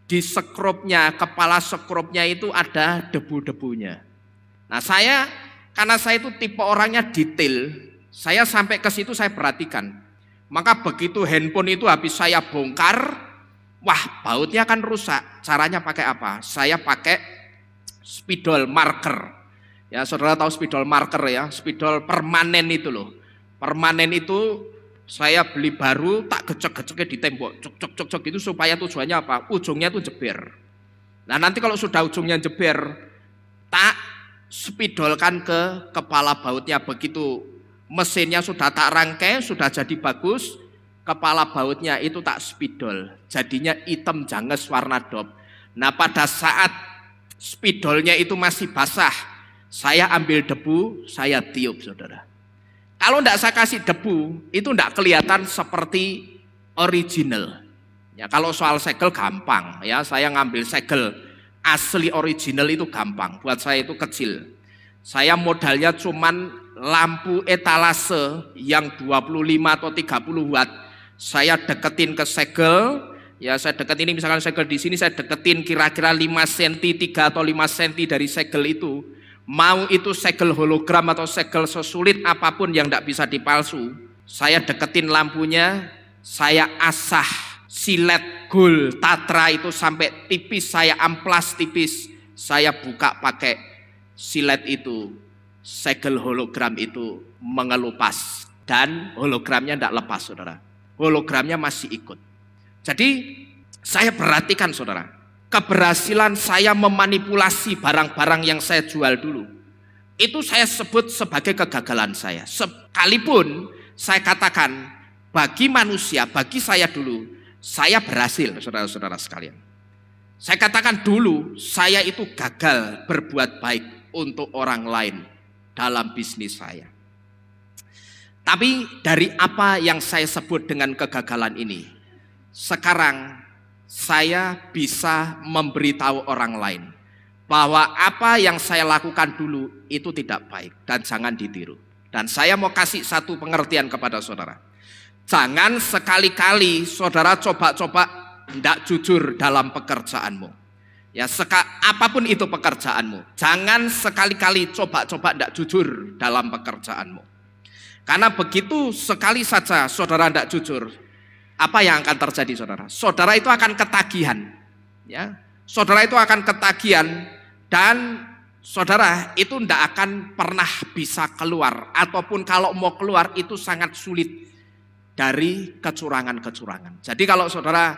di sekrupnya, kepala sekrupnya itu ada debu-debunya. Nah karena saya itu tipe orangnya detail, saya sampai ke situ saya perhatikan. Maka begitu handphone itu habis saya bongkar, wah bautnya kan rusak. Caranya pakai apa? Saya pakai spidol marker. Ya saudara tahu spidol marker ya, spidol permanen itu loh. Permanen itu saya beli baru, tak gecek-geceknya di tembok, cok gitu supaya tujuannya apa? Ujungnya tuh jeber. Nah nanti kalau sudah ujungnya jeber, tak spidolkan ke kepala bautnya. Begitu mesinnya sudah tak rangkai, sudah jadi bagus, kepala bautnya itu tak spidol, jadinya hitam janges warna dop. Nah pada saat spidolnya itu masih basah, saya ambil debu, saya tiup saudara. Kalau tidak saya kasih debu, itu tidak kelihatan seperti original. Ya, kalau soal segel gampang, ya saya ngambil segel asli original itu gampang. Buat saya itu kecil. Saya modalnya cuman lampu etalase yang 25 atau 30 watt. Saya deketin ke segel. Ya saya deketin ini misalkan segel di sini saya deketin kira-kira 5 cm, 3 atau 5 cm dari segel itu. Mau itu segel hologram atau segel sesulit apapun yang tidak bisa dipalsu, saya deketin lampunya, saya asah silet gold Tatra itu sampai tipis, saya amplas tipis, saya buka pakai silet itu, segel hologram itu mengelupas dan hologramnya tidak lepas saudara, hologramnya masih ikut. Jadi saya perhatikan saudara, keberhasilan saya memanipulasi barang-barang yang saya jual dulu, itu saya sebut sebagai kegagalan saya. Sekalipun saya katakan bagi manusia, bagi saya dulu, saya berhasil saudara-saudara sekalian. Saya katakan dulu saya itu gagal berbuat baik untuk orang lain dalam bisnis saya. Tapi dari apa yang saya sebut dengan kegagalan ini, sekarang saya bisa memberitahu orang lain bahwa apa yang saya lakukan dulu itu tidak baik dan jangan ditiru. Dan saya mau kasih satu pengertian kepada saudara. Jangan sekali-kali saudara coba-coba tidak jujur dalam pekerjaanmu. Ya, apapun itu pekerjaanmu, jangan sekali-kali coba-coba tidak jujur dalam pekerjaanmu. Karena begitu sekali saja saudara tidak jujur, apa yang akan terjadi saudara? Saudara itu akan ketagihan, ya. Saudara itu akan ketagihan dan saudara itu tidak akan pernah bisa keluar, ataupun kalau mau keluar itu sangat sulit dari kecurangan-kecurangan. Jadi kalau saudara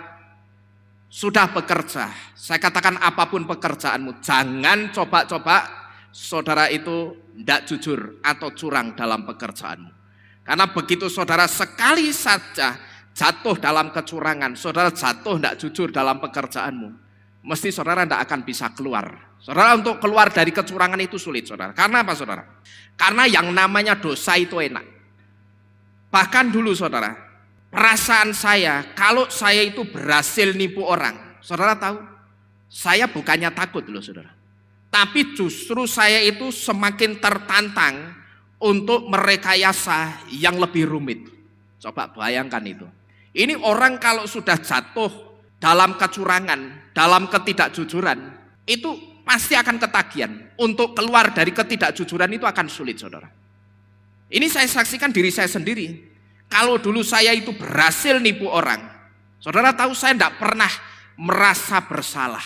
sudah bekerja, saya katakan apapun pekerjaanmu, jangan coba-coba saudara itu tidak jujur atau curang dalam pekerjaanmu. Karena begitu saudara sekali saja jatuh dalam kecurangan, saudara jatuh tidak jujur dalam pekerjaanmu, mesti saudara tidak akan bisa keluar. Saudara untuk keluar dari kecurangan itu sulit saudara. Karena apa saudara? Karena yang namanya dosa itu enak. Bahkan dulu saudara, perasaan saya kalau saya itu berhasil nipu orang, saudara tahu, saya bukannya takut loh saudara. Tapi justru saya itu semakin tertantang untuk merekayasa yang lebih rumit. Coba bayangkan itu. Ini orang kalau sudah jatuh dalam kecurangan, dalam ketidakjujuran, itu pasti akan ketagihan. Untuk keluar dari ketidakjujuran itu akan sulit saudara. Ini saya saksikan diri saya sendiri. Kalau dulu saya itu berhasil nipu orang, saudara tahu saya tidak pernah merasa bersalah.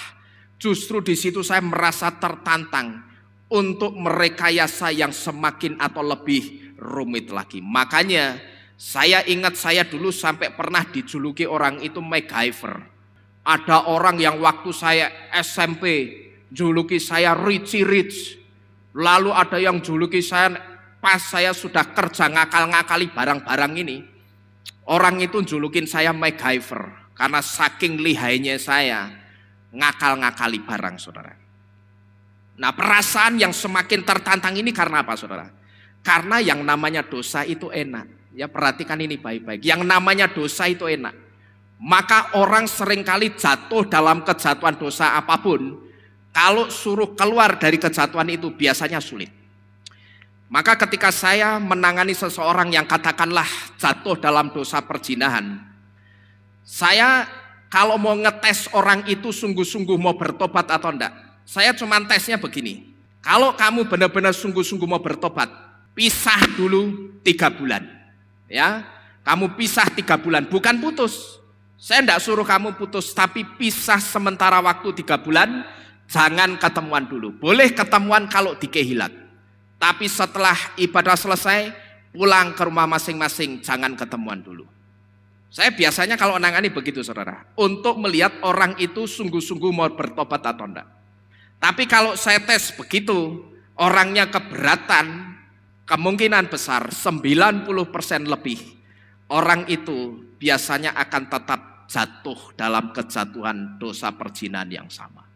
Justru di situ saya merasa tertantang untuk merekayasa yang semakin atau lebih rumit lagi. Makanya saya ingat saya dulu sampai pernah dijuluki orang itu MacGyver. Ada orang yang waktu saya SMP juluki saya Richie Rich. Lalu ada yang juluki saya pas saya sudah kerja ngakal-ngakali barang-barang ini. Orang itu julukin saya MacGyver karena saking lihainya saya ngakal-ngakali barang saudara. Nah perasaan yang semakin tertantang ini karena apa saudara? Karena yang namanya dosa itu enak. Ya perhatikan ini baik-baik. Yang namanya dosa itu enak. Maka orang seringkali jatuh dalam kejatuhan dosa apapun, kalau suruh keluar dari kejatuhan itu biasanya sulit. Maka ketika saya menangani seseorang yang katakanlah jatuh dalam dosa perzinahan, saya kalau mau ngetes orang itu sungguh-sungguh mau bertobat atau enggak. Saya cuma tesnya begini. Kalau kamu benar-benar sungguh-sungguh mau bertobat, pisah dulu 3 bulan. Ya, kamu pisah 3 bulan, bukan putus. Saya enggak suruh kamu putus, tapi pisah sementara waktu 3 bulan, jangan ketemuan dulu. Boleh ketemuan kalau di Kehilat. Tapi setelah ibadah selesai, pulang ke rumah masing-masing, jangan ketemuan dulu. Saya biasanya kalau nangani begitu saudara, untuk melihat orang itu sungguh-sungguh mau bertobat atau enggak. Tapi kalau saya tes begitu, orangnya keberatan, kemungkinan besar 90% lebih, orang itu biasanya akan tetap jatuh dalam kejatuhan dosa perzinahan yang sama.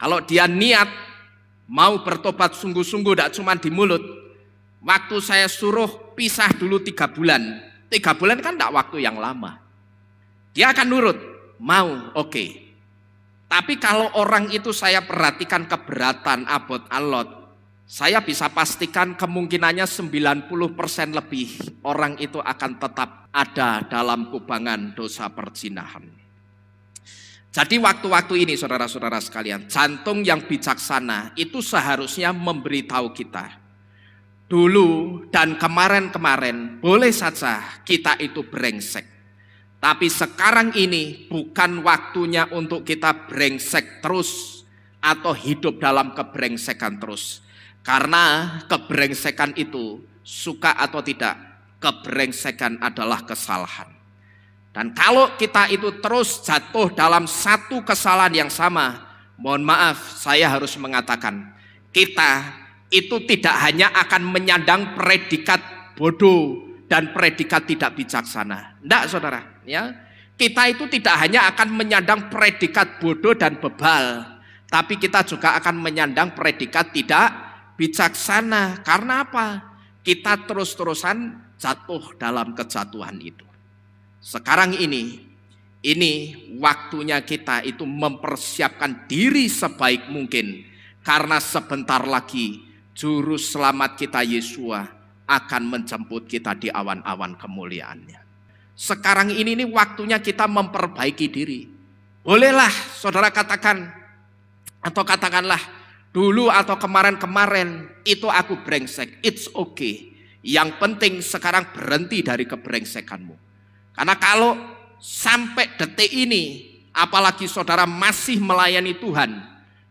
Kalau dia niat mau bertobat sungguh-sungguh, tidak cuma di mulut, waktu saya suruh pisah dulu 3 bulan, 3 bulan kan tidak waktu yang lama. Dia akan nurut, mau, oke. Tapi kalau orang itu saya perhatikan keberatan, abot alot, saya bisa pastikan kemungkinannya 90% lebih orang itu akan tetap ada dalam kubangan dosa perzinahan. Jadi waktu-waktu ini saudara-saudara sekalian, jantung yang bijaksana itu seharusnya memberitahu kita. Dulu dan kemarin-kemarin boleh saja kita itu brengsek. Tapi sekarang ini bukan waktunya untuk kita brengsek terus atau hidup dalam kebrengsekan terus. Karena kebrengsekan itu, suka atau tidak, kebrengsekan adalah kesalahan. Dan kalau kita itu terus jatuh dalam satu kesalahan yang sama, mohon maaf saya harus mengatakan, kita itu tidak hanya akan menyandang predikat bodoh dan predikat tidak bijaksana. Enggak saudara, ya. Kita itu tidak hanya akan menyandang predikat bodoh dan bebal, tapi kita juga akan menyandang predikat tidak bijaksana. Karena apa? Kita terus-terusan jatuh dalam kejatuhan itu. Sekarang ini waktunya kita itu mempersiapkan diri sebaik mungkin, karena sebentar lagi Juru Selamat kita Yesua akan menjemput kita di awan-awan kemuliaannya. Sekarang ini waktunya kita memperbaiki diri. Bolehlah saudara katakan, atau katakanlah dulu atau kemarin-kemarin itu aku brengsek, it's okay. Yang penting sekarang berhenti dari kebrengsekanmu. Karena kalau sampai detik ini, apalagi saudara masih melayani Tuhan,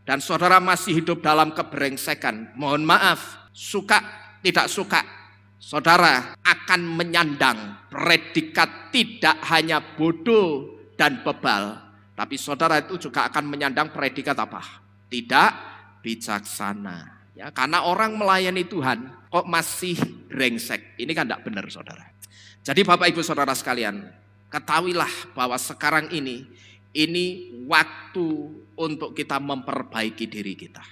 dan saudara masih hidup dalam kebrengsekan, mohon maaf, suka tidak suka, saudara akan menyandang predikat tidak hanya bodoh dan bebal, tapi saudara itu juga akan menyandang predikat apa? Tidak bijaksana. Ya, karena orang melayani Tuhan kok masih brengsek, ini kan tidak benar saudara. Jadi Bapak Ibu Saudara sekalian, ketahuilah bahwa sekarang ini waktu untuk kita memperbaiki diri kita.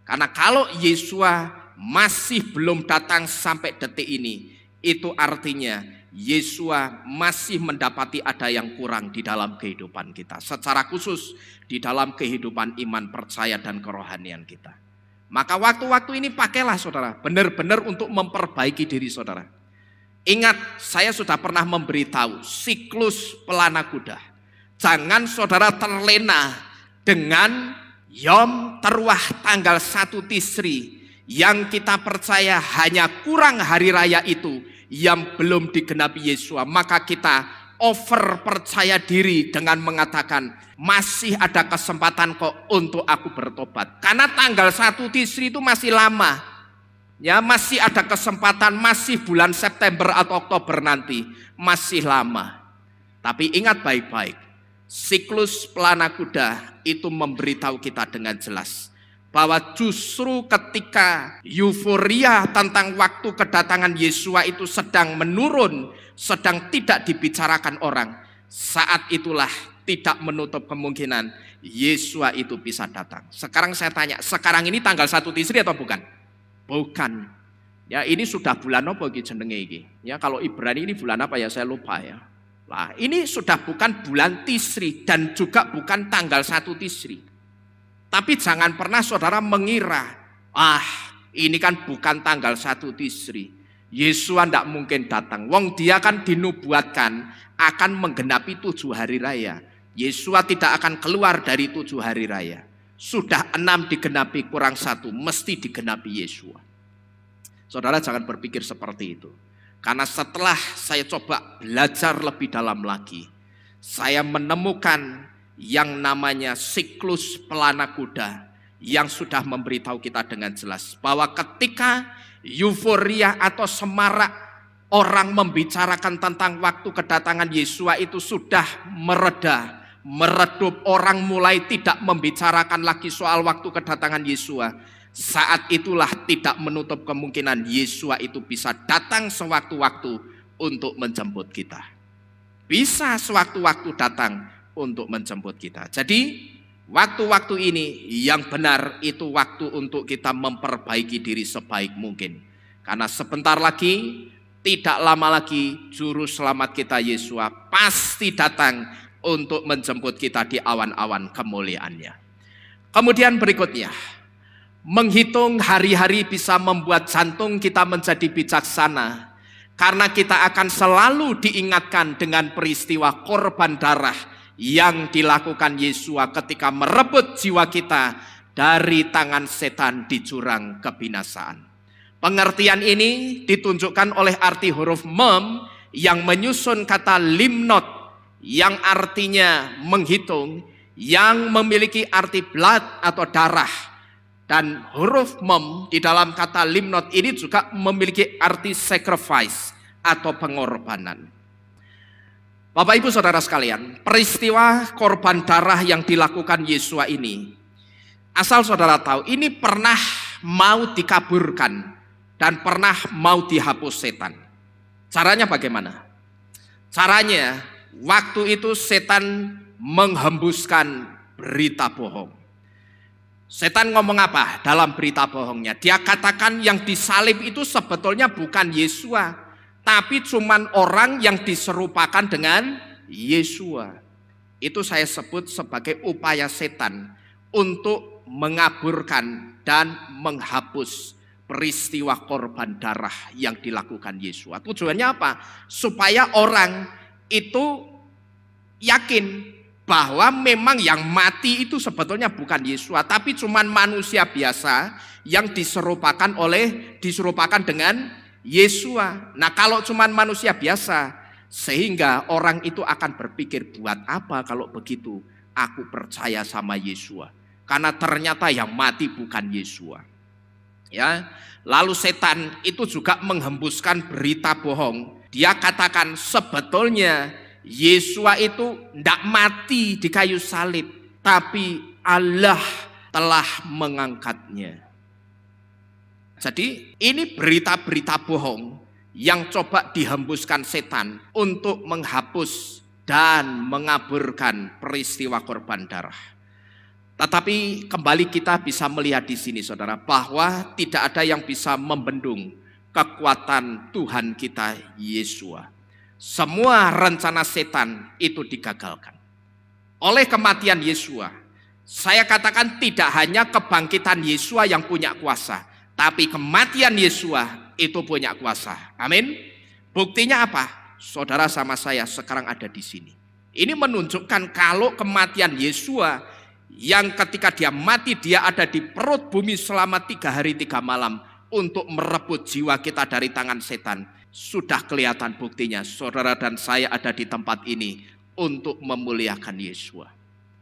Karena kalau Yesua masih belum datang sampai detik ini, itu artinya Yesua masih mendapati ada yang kurang di dalam kehidupan kita. Secara khusus di dalam kehidupan iman, percaya, dan kerohanian kita. Maka waktu-waktu ini pakailah saudara, benar-benar untuk memperbaiki diri saudara. Ingat, saya sudah pernah memberitahu siklus pelana kuda. Jangan saudara terlena dengan Yom Teruah tanggal 1 Tisri yang kita percaya hanya kurang hari raya itu yang belum digenapi Yesua. Maka kita over percaya diri dengan mengatakan masih ada kesempatan kok untuk aku bertobat. Karena tanggal 1 Tisri itu masih lama. Ya, masih ada kesempatan, masih bulan September atau Oktober nanti, masih lama. Tapi ingat baik-baik, siklus pelana kuda itu memberitahu kita dengan jelas bahwa justru ketika euforia tentang waktu kedatangan Yesua itu sedang menurun, sedang tidak dibicarakan orang, saat itulah tidak menutup kemungkinan Yesua itu bisa datang. Sekarang saya tanya, sekarang ini tanggal 1 Tisri atau bukan? Bukan. Ya, ini sudah bulan apa iki jenenge iki? Ya, kalau Ibrani ini bulan apa ya, saya lupa ya. Nah, ini sudah bukan bulan Tisri dan juga bukan tanggal 1 Tisri. Tapi jangan pernah saudara mengira, ini kan bukan tanggal 1 Tisri. Yesua tidak mungkin datang. Wong dia kan dinubuatkan akan menggenapi 7 hari raya. Yesua tidak akan keluar dari 7 hari raya. Sudah 6 digenapi kurang 1, mesti digenapi Yesua. Saudara jangan berpikir seperti itu. Karena setelah saya coba belajar lebih dalam lagi, saya menemukan yang namanya siklus pelana kuda yang sudah memberitahu kita dengan jelas bahwa ketika euforia atau semarak orang membicarakan tentang waktu kedatangan Yesua itu sudah mereda, meredup, orang mulai tidak membicarakan lagi soal waktu kedatangan Yesua. Saat itulah tidak menutup kemungkinan Yesua itu bisa datang sewaktu-waktu untuk menjemput kita. Bisa sewaktu-waktu datang untuk menjemput kita. Jadi waktu-waktu ini yang benar itu waktu untuk kita memperbaiki diri sebaik mungkin. Karena sebentar lagi, tidak lama lagi, juru selamat kita Yesua pasti datang untuk menjemput kita di awan-awan kemuliaannya. Kemudian berikutnya, menghitung hari-hari bisa membuat jantung kita menjadi bijaksana. Karena kita akan selalu diingatkan dengan peristiwa korban darah yang dilakukan Yesua ketika merebut jiwa kita dari tangan setan di jurang kebinasaan. Pengertian ini ditunjukkan oleh arti huruf mem yang menyusun kata limnot yang artinya menghitung, yang memiliki arti blood atau darah. Dan huruf mem di dalam kata limnot ini juga memiliki arti sacrifice atau pengorbanan. Bapak Ibu Saudara sekalian, peristiwa korban darah yang dilakukan Yesua ini, asal saudara tahu, ini pernah mau dikaburkan dan pernah mau dihapus setan. Caranya bagaimana? Caranya, waktu itu setan menghembuskan berita bohong. Setan ngomong apa dalam berita bohongnya? Dia katakan yang disalib itu sebetulnya bukan Yesua, tapi cuman orang yang diserupakan dengan Yesua. Itu saya sebut sebagai upaya setan untuk mengaburkan dan menghapus peristiwa korban darah yang dilakukan Yesua. Tujuannya apa? Supaya orang itu yakin bahwa memang yang mati itu sebetulnya bukan Yesua, tapi cuman manusia biasa yang diserupakan dengan Yesua. Nah, kalau cuman manusia biasa, sehingga orang itu akan berpikir, buat apa kalau begitu aku percaya sama Yesua? Karena ternyata yang mati bukan Yesua. Ya, lalu setan itu juga menghembuskan berita bohong. Dia katakan sebetulnya Yesua itu tidak mati di kayu salib, tapi Allah telah mengangkatnya. Jadi ini berita-berita bohong yang coba dihembuskan setan untuk menghapus dan mengaburkan peristiwa korban darah. Tetapi kembali kita bisa melihat di sini saudara, bahwa tidak ada yang bisa membendung kekuatan Tuhan kita Yesua. Semua rencana setan itu digagalkan oleh kematian Yesua. Saya katakan tidak hanya kebangkitan Yesua yang punya kuasa, tapi kematian Yesua itu punya kuasa. Amin. Buktinya apa? Saudara sama saya sekarang ada di sini. Ini menunjukkan kalau kematian Yesua yang ketika dia mati, dia ada di perut bumi selama 3 hari 3 malam untuk merebut jiwa kita dari tangan setan. Sudah kelihatan buktinya, saudara dan saya ada di tempat ini untuk memuliakan Yesua.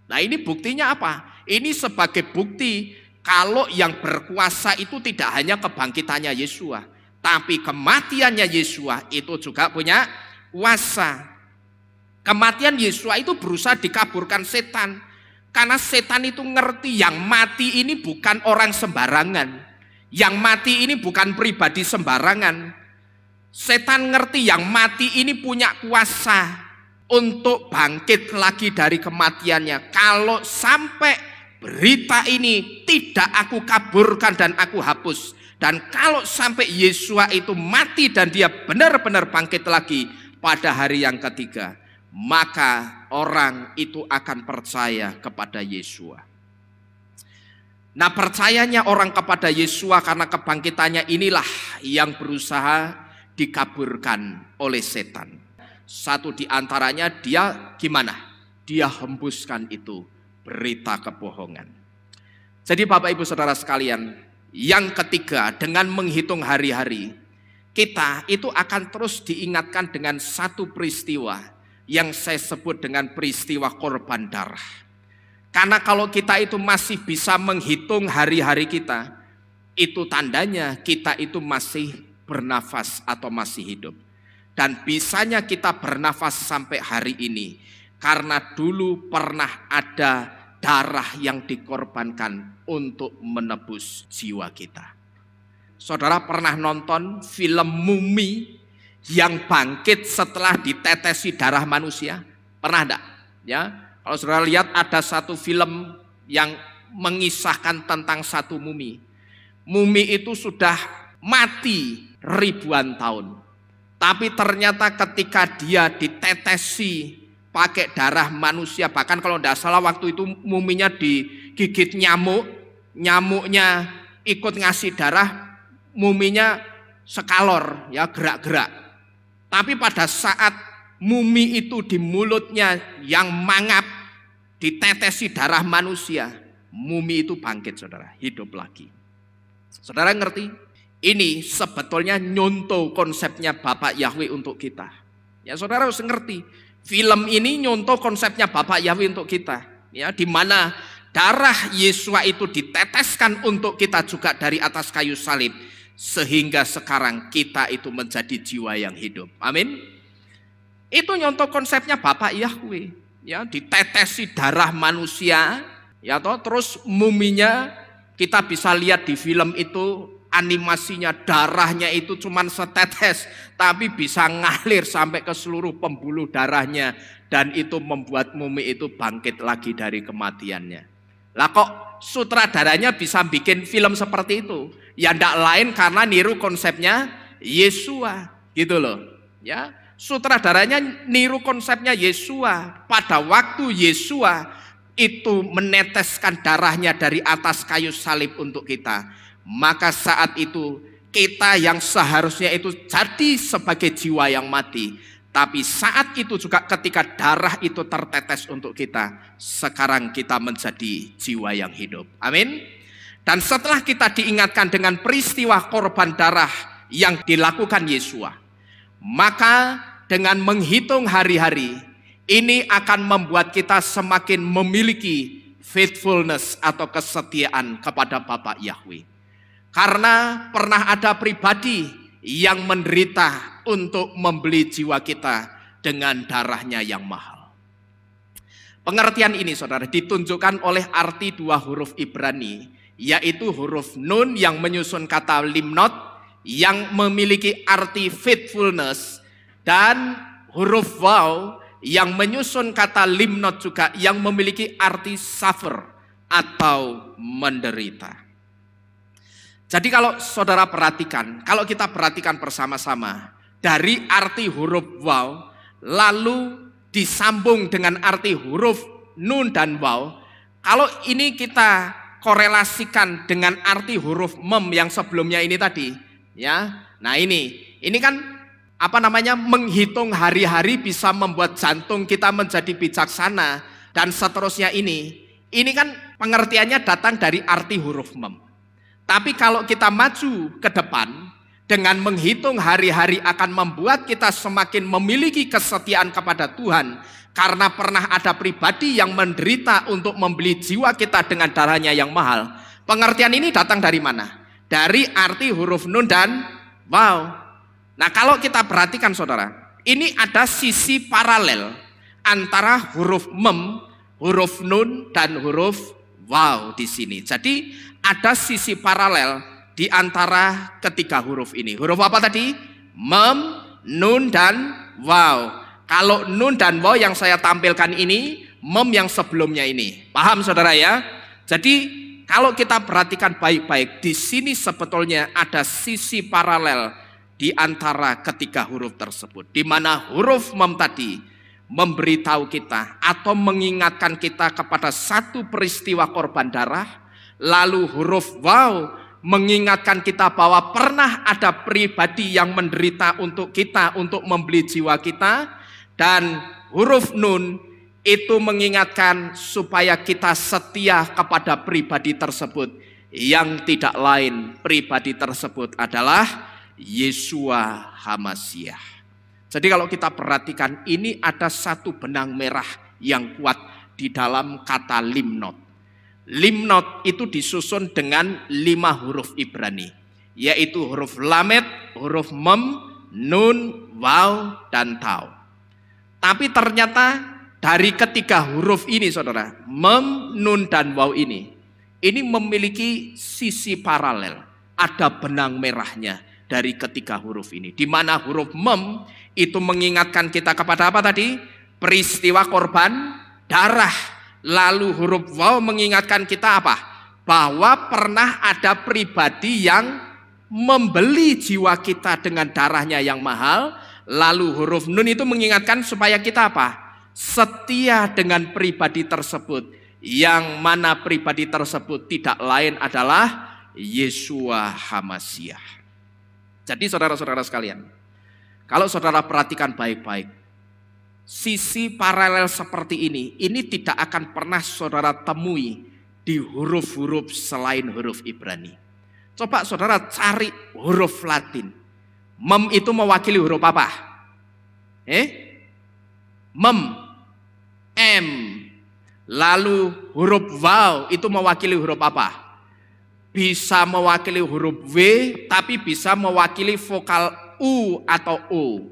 Nah, ini buktinya apa? Ini sebagai bukti kalau yang berkuasa itu tidak hanya kebangkitannya Yesua, tapi kematiannya Yesua itu juga punya kuasa. Kematian Yesua itu berusaha dikaburkan setan, karena setan itu ngerti yang mati ini bukan orang sembarangan, yang mati ini bukan pribadi sembarangan. Setan ngerti yang mati ini punya kuasa untuk bangkit lagi dari kematiannya. Kalau sampai berita ini tidak aku kaburkan dan aku hapus, dan kalau sampai Yesua itu mati dan dia benar-benar bangkit lagi pada hari yang ketiga, maka orang itu akan percaya kepada Yesua. Nah, percayanya orang kepada Yesua karena kebangkitannya inilah yang berusaha dikaburkan oleh setan. Satu di antaranya dia gimana? dia hembuskan itu berita kebohongan. Jadi Bapak Ibu Saudara sekalian, yang ketiga, dengan menghitung hari-hari, kita itu akan terus diingatkan dengan satu peristiwa yang saya sebut dengan peristiwa korban darah. Karena kalau kita itu masih bisa menghitung hari-hari kita, itu tandanya kita itu masih bernafas atau masih hidup. Dan bisanya kita bernafas sampai hari ini karena dulu pernah ada darah yang dikorbankan untuk menebus jiwa kita. Saudara pernah nonton film Mumi yang bangkit setelah ditetesi darah manusia? Pernah enggak? Ya, kalau saudara lihat ada satu film yang mengisahkan tentang satu mumi. Mumi itu sudah mati ribuan tahun. Tapi ternyata ketika dia ditetesi pakai darah manusia, bahkan kalau tidak salah waktu itu muminya digigit nyamuk, nyamuknya ikut ngasih darah, muminya sekalor, ya gerak-gerak. Tapi pada saat mumi itu di mulutnya yang mangap, ditetesi darah manusia, mumi itu bangkit saudara, hidup lagi. Saudara ngerti? Ini sebetulnya nyontoh konsepnya Bapak Yahweh untuk kita. Ya saudara harus ngerti. Film ini nyontoh konsepnya Bapak Yahweh untuk kita. Ya, di mana darah Yesua itu diteteskan untuk kita juga dari atas kayu salib. Sehingga sekarang kita itu menjadi jiwa yang hidup. Amin. Itu nyontoh konsepnya Bapak Yahweh. Ya, ditetesi darah manusia. Ya toh, terus muminya kita bisa lihat di film itu. Animasinya darahnya itu cuman setetes tapi bisa ngalir sampai ke seluruh pembuluh darahnya dan itu membuat mumi itu bangkit lagi dari kematiannya. Lah kok sutradaranya bisa bikin film seperti itu? Ya ndak lain karena niru konsepnya Yesua gitu loh. Ya, sutradaranya niru konsepnya Yesua. Pada waktu Yesua itu meneteskan darahnya dari atas kayu salib untuk kita, maka saat itu kita yang seharusnya itu jadi sebagai jiwa yang mati. Tapi saat itu juga ketika darah itu tertetes untuk kita, sekarang kita menjadi jiwa yang hidup. Amin. Dan setelah kita diingatkan dengan peristiwa korban darah yang dilakukan Yesua, maka dengan menghitung hari-hari, ini akan membuat kita semakin memiliki faithfulness atau kesetiaan kepada Bapak Yahweh. Karena pernah ada pribadi yang menderita untuk membeli jiwa kita dengan darahnya yang mahal. Pengertian ini saudara ditunjukkan oleh arti dua huruf Ibrani, yaitu huruf Nun yang menyusun kata limnot yang memiliki arti faithfulness, dan huruf Waw yang menyusun kata limnot juga yang memiliki arti suffer atau menderita. Jadi kalau saudara perhatikan, kalau kita perhatikan bersama-sama dari arti huruf Waw lalu disambung dengan arti huruf Nun dan Waw, kalau ini kita korelasikan dengan arti huruf Mem yang sebelumnya ini tadi, ya. Nah ini kan menghitung hari-hari bisa membuat jantung kita menjadi bijaksana dan seterusnya ini kan pengertiannya datang dari arti huruf Mem. Tapi kalau kita maju ke depan dengan menghitung hari-hari akan membuat kita semakin memiliki kesetiaan kepada Tuhan. Karena pernah ada pribadi yang menderita untuk membeli jiwa kita dengan darahnya yang mahal. Pengertian ini datang dari mana? Dari arti huruf Nun dan Waw. Nah kalau kita perhatikan saudara, ini ada sisi paralel antara huruf Mem, huruf Nun dan huruf Waw di sini. Jadi ada sisi paralel di antara ketiga huruf ini. Huruf apa tadi? Mem, Nun, dan Waw. Kalau Nun dan Waw yang saya tampilkan ini, Mem yang sebelumnya ini. Paham saudara ya? Jadi kalau kita perhatikan baik-baik, di sini sebetulnya ada sisi paralel di antara ketiga huruf tersebut. Di mana huruf Mem tadi memberitahu kita atau mengingatkan kita kepada satu peristiwa korban darah. Lalu huruf Waw mengingatkan kita bahwa pernah ada pribadi yang menderita untuk kita, untuk membeli jiwa kita. Dan huruf Nun itu mengingatkan supaya kita setia kepada pribadi tersebut, yang tidak lain pribadi tersebut adalah Yeshua HaMasyiah. Jadi kalau kita perhatikan, ini ada satu benang merah yang kuat di dalam kata limnot. Limnot itu disusun dengan 5 huruf Ibrani, yaitu huruf lamet, huruf mem, nun, waw, dan tau. Tapi ternyata dari ketiga huruf ini saudara, mem, nun, dan waw ini memiliki sisi paralel. Ada benang merahnya dari ketiga huruf ini. Di mana huruf mem itu mengingatkan kita kepada apa tadi? Peristiwa korban darah. Lalu huruf waw mengingatkan kita apa? Bahwa pernah ada pribadi yang membeli jiwa kita dengan darahnya yang mahal. Lalu huruf nun itu mengingatkan supaya kita apa? Setia dengan pribadi tersebut, yang mana pribadi tersebut tidak lain adalah Yeshua HaMasyiah. Jadi saudara-saudara sekalian, kalau saudara perhatikan baik-baik, sisi paralel seperti ini tidak akan pernah saudara temui di huruf-huruf selain huruf Ibrani. Coba saudara cari huruf Latin. Mem itu mewakili huruf apa? Mem, M. Lalu huruf waw itu mewakili huruf apa? Bisa mewakili huruf W, tapi bisa mewakili vokal U atau O.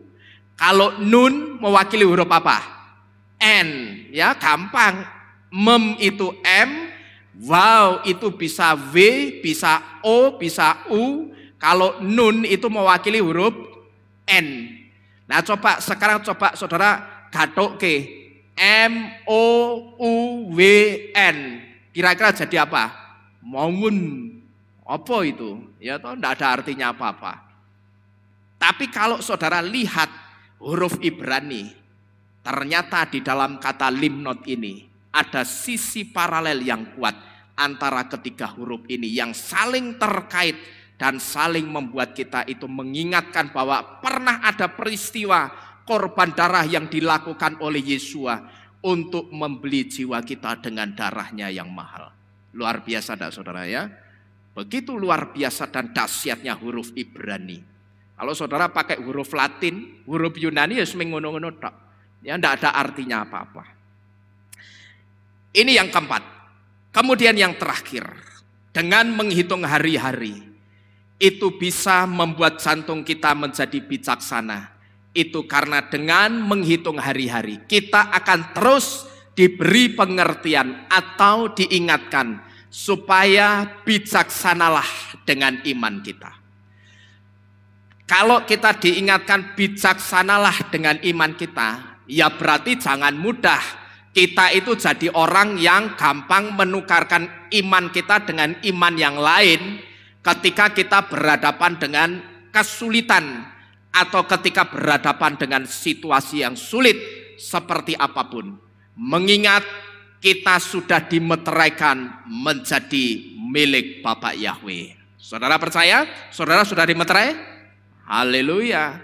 Kalau nun mewakili huruf apa? N, ya gampang. Mem itu M, waw itu bisa W, bisa O, bisa U. Kalau nun itu mewakili huruf N. Nah sekarang coba saudara gathuk ke M O U W N. Kira-kira jadi apa? Mongun. Apa itu? Ya toh enggak ada artinya apa-apa. Tapi kalau saudara lihat huruf Ibrani, ternyata di dalam kata limnot ini ada sisi paralel yang kuat antara ketiga huruf ini yang saling terkait dan saling membuat kita itu mengingatkan bahwa pernah ada peristiwa korban darah yang dilakukan oleh Yeshua untuk membeli jiwa kita dengan darahnya yang mahal. Luar biasa enggak saudara ya? Begitu luar biasa dan dahsyatnya huruf Ibrani. Kalau saudara pakai huruf Latin, huruf Yunani ya ngono-ngono tok. Ya enggak ada artinya apa-apa. Ini yang keempat. Kemudian yang terakhir, dengan menghitung hari-hari, itu bisa membuat jantung kita menjadi bijaksana. Itu karena dengan menghitung hari-hari, kita akan terus diberi pengertian atau diingatkan supaya bijaksanalah dengan iman kita. Kalau kita diingatkan bijaksanalah dengan iman kita, ya berarti jangan mudah kita itu jadi orang yang gampang menukarkan iman kita dengan iman yang lain ketika kita berhadapan dengan kesulitan atau ketika berhadapan dengan situasi yang sulit seperti apapun. Mengingat kita sudah dimeteraikan menjadi milik Bapak Yahweh. Saudara percaya? Saudara sudah dimeterai? Haleluya.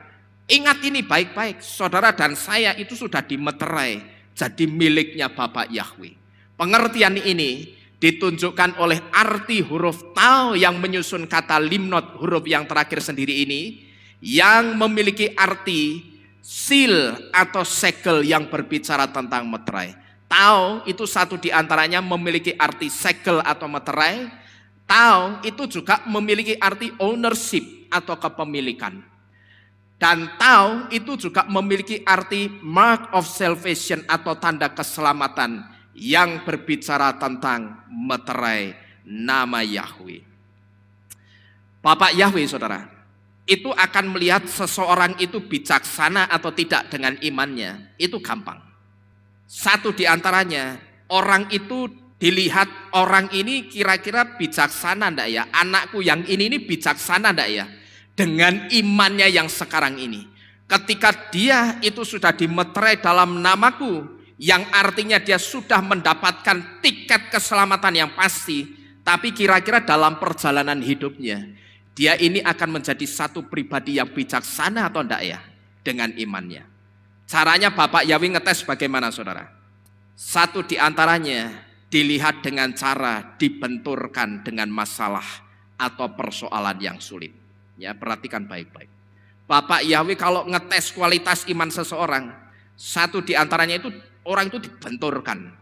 Ingat ini baik-baik. Saudara dan saya itu sudah dimeterai jadi miliknya Bapak Yahweh. Pengertian ini ditunjukkan oleh arti huruf tau yang menyusun kata limnot, huruf yang terakhir sendiri ini, yang memiliki arti seal atau segel yang berbicara tentang meterai. Tau itu satu di antaranya memiliki arti segel atau meterai. Tau itu juga memiliki arti ownership atau kepemilikan. Dan tau itu juga memiliki arti mark of salvation atau tanda keselamatan yang berbicara tentang meterai nama Yahweh. Bapak Yahweh saudara, itu akan melihat seseorang itu bijaksana atau tidak dengan imannya, itu gampang. Satu di antaranya, orang itu dilihat orang ini kira-kira bijaksana enggak ya? Anakku yang ini bijaksana enggak ya? Dengan imannya yang sekarang ini. Ketika dia itu sudah dimeterai dalam namaku, yang artinya dia sudah mendapatkan tiket keselamatan yang pasti, tapi kira-kira dalam perjalanan hidupnya, dia ini akan menjadi satu pribadi yang bijaksana atau enggak ya? Dengan imannya. Caranya Bapak Yahweh ngetes bagaimana saudara? Satu di antaranya dilihat dengan cara dibenturkan dengan masalah atau persoalan yang sulit. Ya, perhatikan baik-baik. Bapak Yahweh kalau ngetes kualitas iman seseorang, satu di antaranya itu orang itu dibenturkan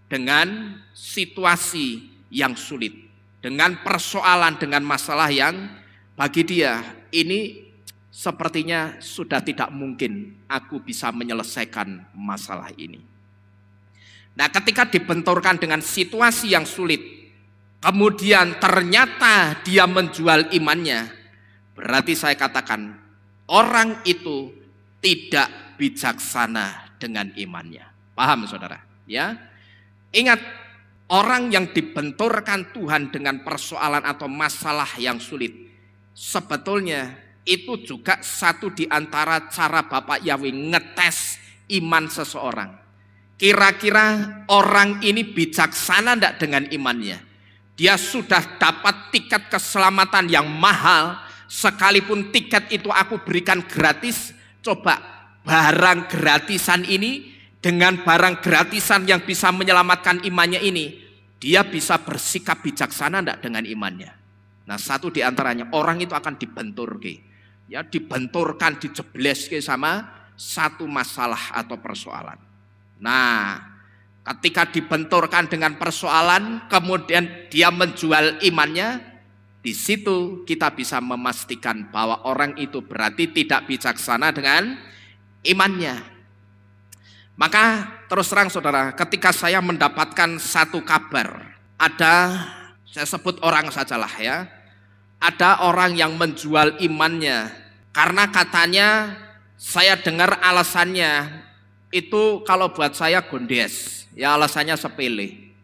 dengan situasi yang sulit, dengan persoalan, dengan masalah yang bagi dia ini sepertinya sudah tidak mungkin aku bisa menyelesaikan masalah ini. Nah, ketika dibenturkan dengan situasi yang sulit, kemudian ternyata dia menjual imannya, berarti saya katakan orang itu tidak bijaksana dengan imannya. Paham saudara? Ya, ingat, orang yang dibenturkan Tuhan dengan persoalan atau masalah yang sulit, sebetulnya itu juga satu di antara cara Bapak Yahweh ngetes iman seseorang. Kira-kira orang ini bijaksana enggak dengan imannya? Dia sudah dapat tiket keselamatan yang mahal, sekalipun tiket itu aku berikan gratis. Coba barang gratisan ini dengan barang gratisan yang bisa menyelamatkan imannya ini, dia bisa bersikap bijaksana enggak dengan imannya? Nah, satu di antaranya orang itu akan dibenturkan. Ya, dibenturkan, dijebleske sama satu masalah atau persoalan. Nah, ketika dibenturkan dengan persoalan, kemudian dia menjual imannya, di situ kita bisa memastikan bahwa orang itu berarti tidak bijaksana dengan imannya. Maka terus terang saudara, ketika saya mendapatkan satu kabar, saya sebut orang sajalah ya, ada orang yang menjual imannya karena katanya, saya dengar alasannya itu kalau buat saya gondes, ya alasannya sepele.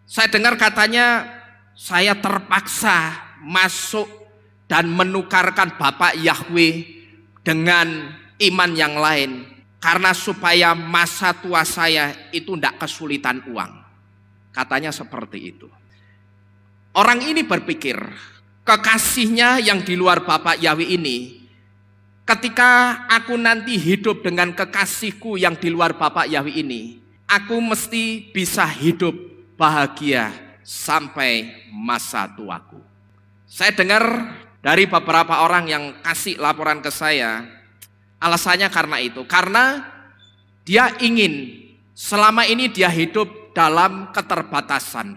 Saya dengar katanya saya terpaksa masuk dan menukarkan Bapak Yahweh dengan iman yang lain karena supaya masa tua saya itu tidak kesulitan uang. Katanya seperti itu. Orang ini berpikir, kekasihnya yang di luar Bapak Yahweh ini, ketika aku nanti hidup dengan kekasihku yang di luar Bapak Yahweh ini, aku mesti bisa hidup bahagia sampai masa tuaku. Saya dengar dari beberapa orang yang kasih laporan ke saya, alasannya karena itu, karena dia ingin selama ini dia hidup dalam keterbatasan.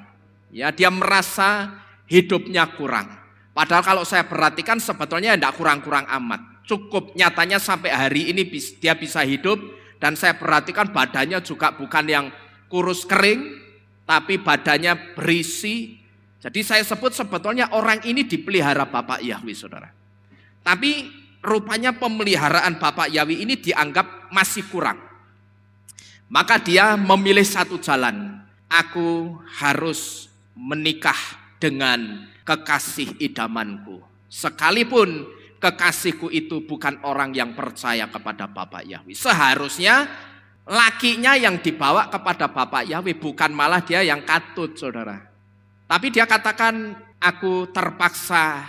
Ya, dia merasa hidupnya kurang. Padahal kalau saya perhatikan sebetulnya tidak kurang-kurang amat. Cukup nyatanya sampai hari ini dia bisa hidup, dan saya perhatikan badannya juga bukan yang kurus kering, tapi badannya berisi. Jadi saya sebut sebetulnya orang ini dipelihara Bapak Yahweh saudara. Tapi rupanya pemeliharaan Bapak Yahweh ini dianggap masih kurang. Maka dia memilih satu jalan. Aku harus menikah dengan kekasih idamanku, sekalipun kekasihku itu bukan orang yang percaya kepada Bapak Yahweh. Seharusnya lakinya yang dibawa kepada Bapak Yahweh, bukan malah dia yang katut saudara. Tapi dia katakan, aku terpaksa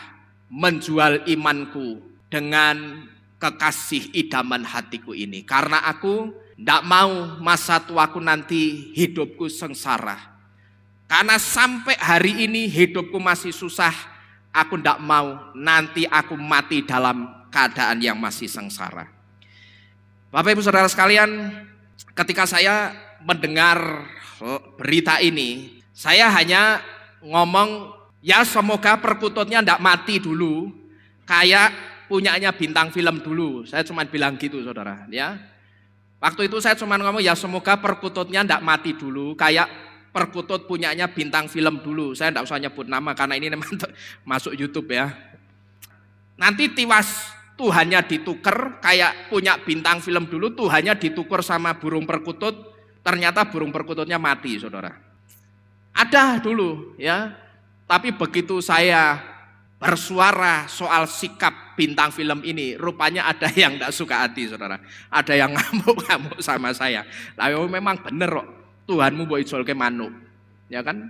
menjual imanku dengan kekasih idaman hatiku ini, karena aku tidak mau masa tuaku nanti hidupku sengsara. Karena sampai hari ini hidupku masih susah, aku tidak mau nanti aku mati dalam keadaan yang masih sengsara. Bapak Ibu Saudara sekalian, ketika saya mendengar berita ini, saya hanya ngomong, ya semoga perkututnya tidak mati dulu, kayak punyanya bintang film dulu. Saya cuma bilang gitu saudara. Ya, waktu itu saya cuma ngomong, ya semoga perkututnya tidak mati dulu, kayak perkutut punyanya bintang film dulu. Saya tidak usah nyebut nama karena ini masuk YouTube ya. Nanti tiwas Tuhannya ditukar, kayak punya bintang film dulu, Tuhannya ditukar sama burung perkutut, ternyata burung perkututnya mati saudara. Ada dulu ya. Tapi begitu saya bersuara soal sikap bintang film ini, rupanya ada yang tidak suka hati saudara. Ada yang ngamuk-ngamuk sama saya. Lalu memang bener kok, Tuhanmu mbok ijolke manuk, ya kan?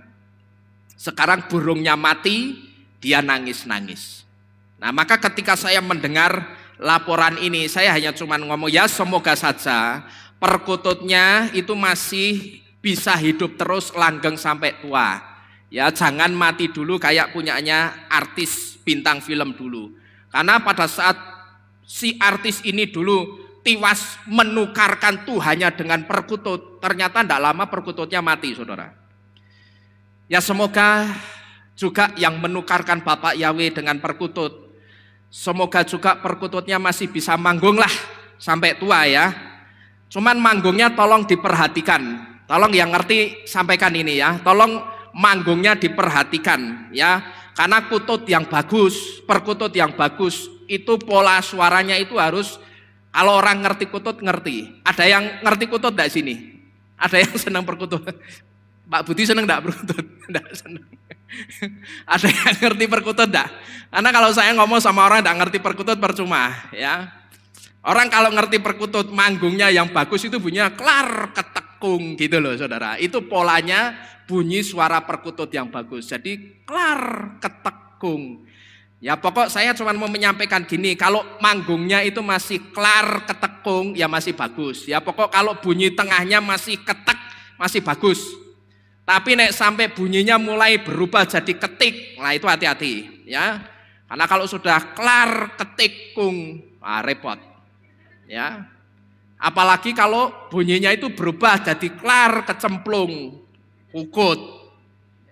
Sekarang burungnya mati, dia nangis-nangis. Nah, maka ketika saya mendengar laporan ini, saya hanya cuma ngomong, ya semoga saja perkututnya itu masih bisa hidup terus langgeng sampai tua. Ya, jangan mati dulu kayak punyanya artis bintang film dulu. Karena pada saat si artis ini dulu tiwas menukarkan Tuhannya dengan perkutut, ternyata tidak lama perkututnya mati, saudara. Ya, semoga juga yang menukarkan Bapak Yahweh dengan perkutut, semoga juga perkututnya masih bisa manggung lah sampai tua ya. Cuman manggungnya tolong diperhatikan, tolong yang ngerti sampaikan ini ya, tolong manggungnya diperhatikan ya, karena kutut yang bagus, perkutut yang bagus itu pola suaranya itu harus, kalau orang ngerti kutut ngerti. Ada yang ngerti kutut enggak sini? Ada yang senang perkutut? Pak Budi senang enggak perkutut? Enggak senang. Ada yang ngerti perkutut enggak? Karena kalau saya ngomong sama orang enggak ngerti perkutut percuma ya. Orang kalau ngerti perkutut, manggungnya yang bagus itu bunyinya klar ketekung gitu loh saudara. Itu polanya bunyi suara perkutut yang bagus. Jadi klar ketekung. Ya pokok saya cuma mau menyampaikan gini, kalau manggungnya itu masih klar ketekung ya masih bagus. Ya pokok kalau bunyi tengahnya masih ketek masih bagus. Tapi nek sampai bunyinya mulai berubah jadi ketik, nah itu hati-hati ya. Karena kalau sudah klar ketikung, repot. Ya, apalagi kalau bunyinya itu berubah jadi klar kecemplung, ukut.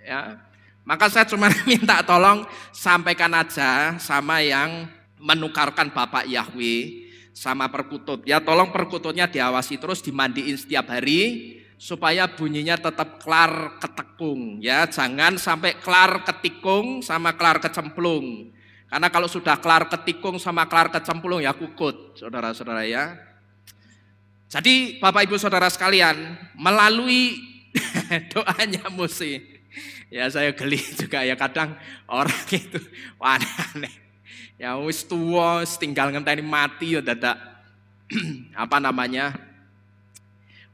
Ya, maka saya cuma minta tolong sampaikan aja sama yang menukarkan Bapak Yahweh sama perkutut. Ya, tolong perkututnya diawasi terus, dimandiin setiap hari supaya bunyinya tetap klar ketekung. Ya, jangan sampai klar ketikung sama klar kecemplung. Karena kalau sudah kelar ketikung sama kelar kecemplung ya kukut, saudara-saudara ya. Jadi Bapak Ibu Saudara sekalian, melalui doanya Musa, ya saya geli juga ya kadang orang itu aneh. Ya wis tua, tinggal ngenteni mati ya dadak apa namanya?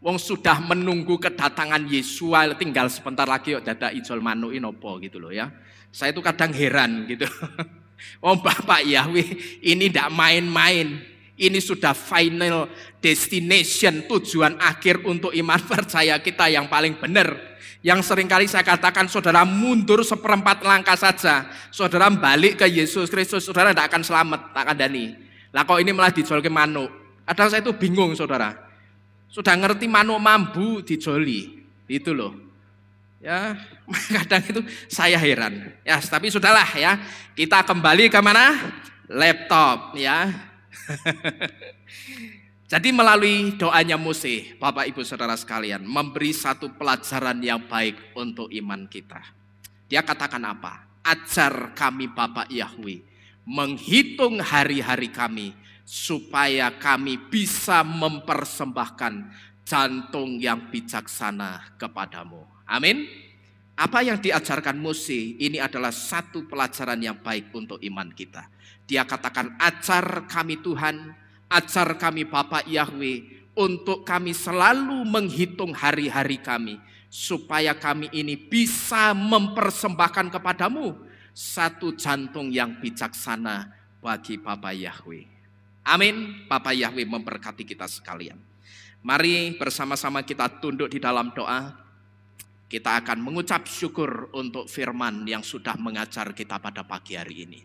Wong sudah menunggu kedatangan Yesus, tinggal sebentar lagi ya dadak ijol manuki nopo gitu loh ya. Saya itu kadang heran gitu. Oh Bapak Yahweh ini tidak main-main, ini sudah final destination, tujuan akhir untuk iman percaya kita yang paling benar. Yang seringkali saya katakan saudara mundur seperempat langkah saja, saudara balik ke Yesus Kristus, saudara tidak akan selamat, tak kandani. Lah kok ini malah dijolke manuk. Kadang saya itu bingung saudara, sudah ngerti manuk mambu dijoli, itu loh. Ya, kadang itu saya heran. Ya, tapi sudahlah ya. Kita kembali ke mana? Laptop ya. Jadi melalui doanya Musa, Bapak Ibu Saudara sekalian, memberi satu pelajaran yang baik untuk iman kita. Dia katakan apa? Ajar kami Bapak Yahweh menghitung hari-hari kami supaya kami bisa mempersembahkan jantung yang bijaksana kepadamu. Amin. Apa yang diajarkan Musa ini adalah satu pelajaran yang baik untuk iman kita. Dia katakan, ajar kami Tuhan, ajar kami Bapak Yahweh, untuk kami selalu menghitung hari-hari kami, supaya kami ini bisa mempersembahkan kepadamu satu jantung yang bijaksana bagi Bapak Yahweh. Amin. Bapak Yahweh memberkati kita sekalian. Mari bersama-sama kita tunduk di dalam doa. Kita akan mengucap syukur untuk firman yang sudah mengajar kita pada pagi hari ini.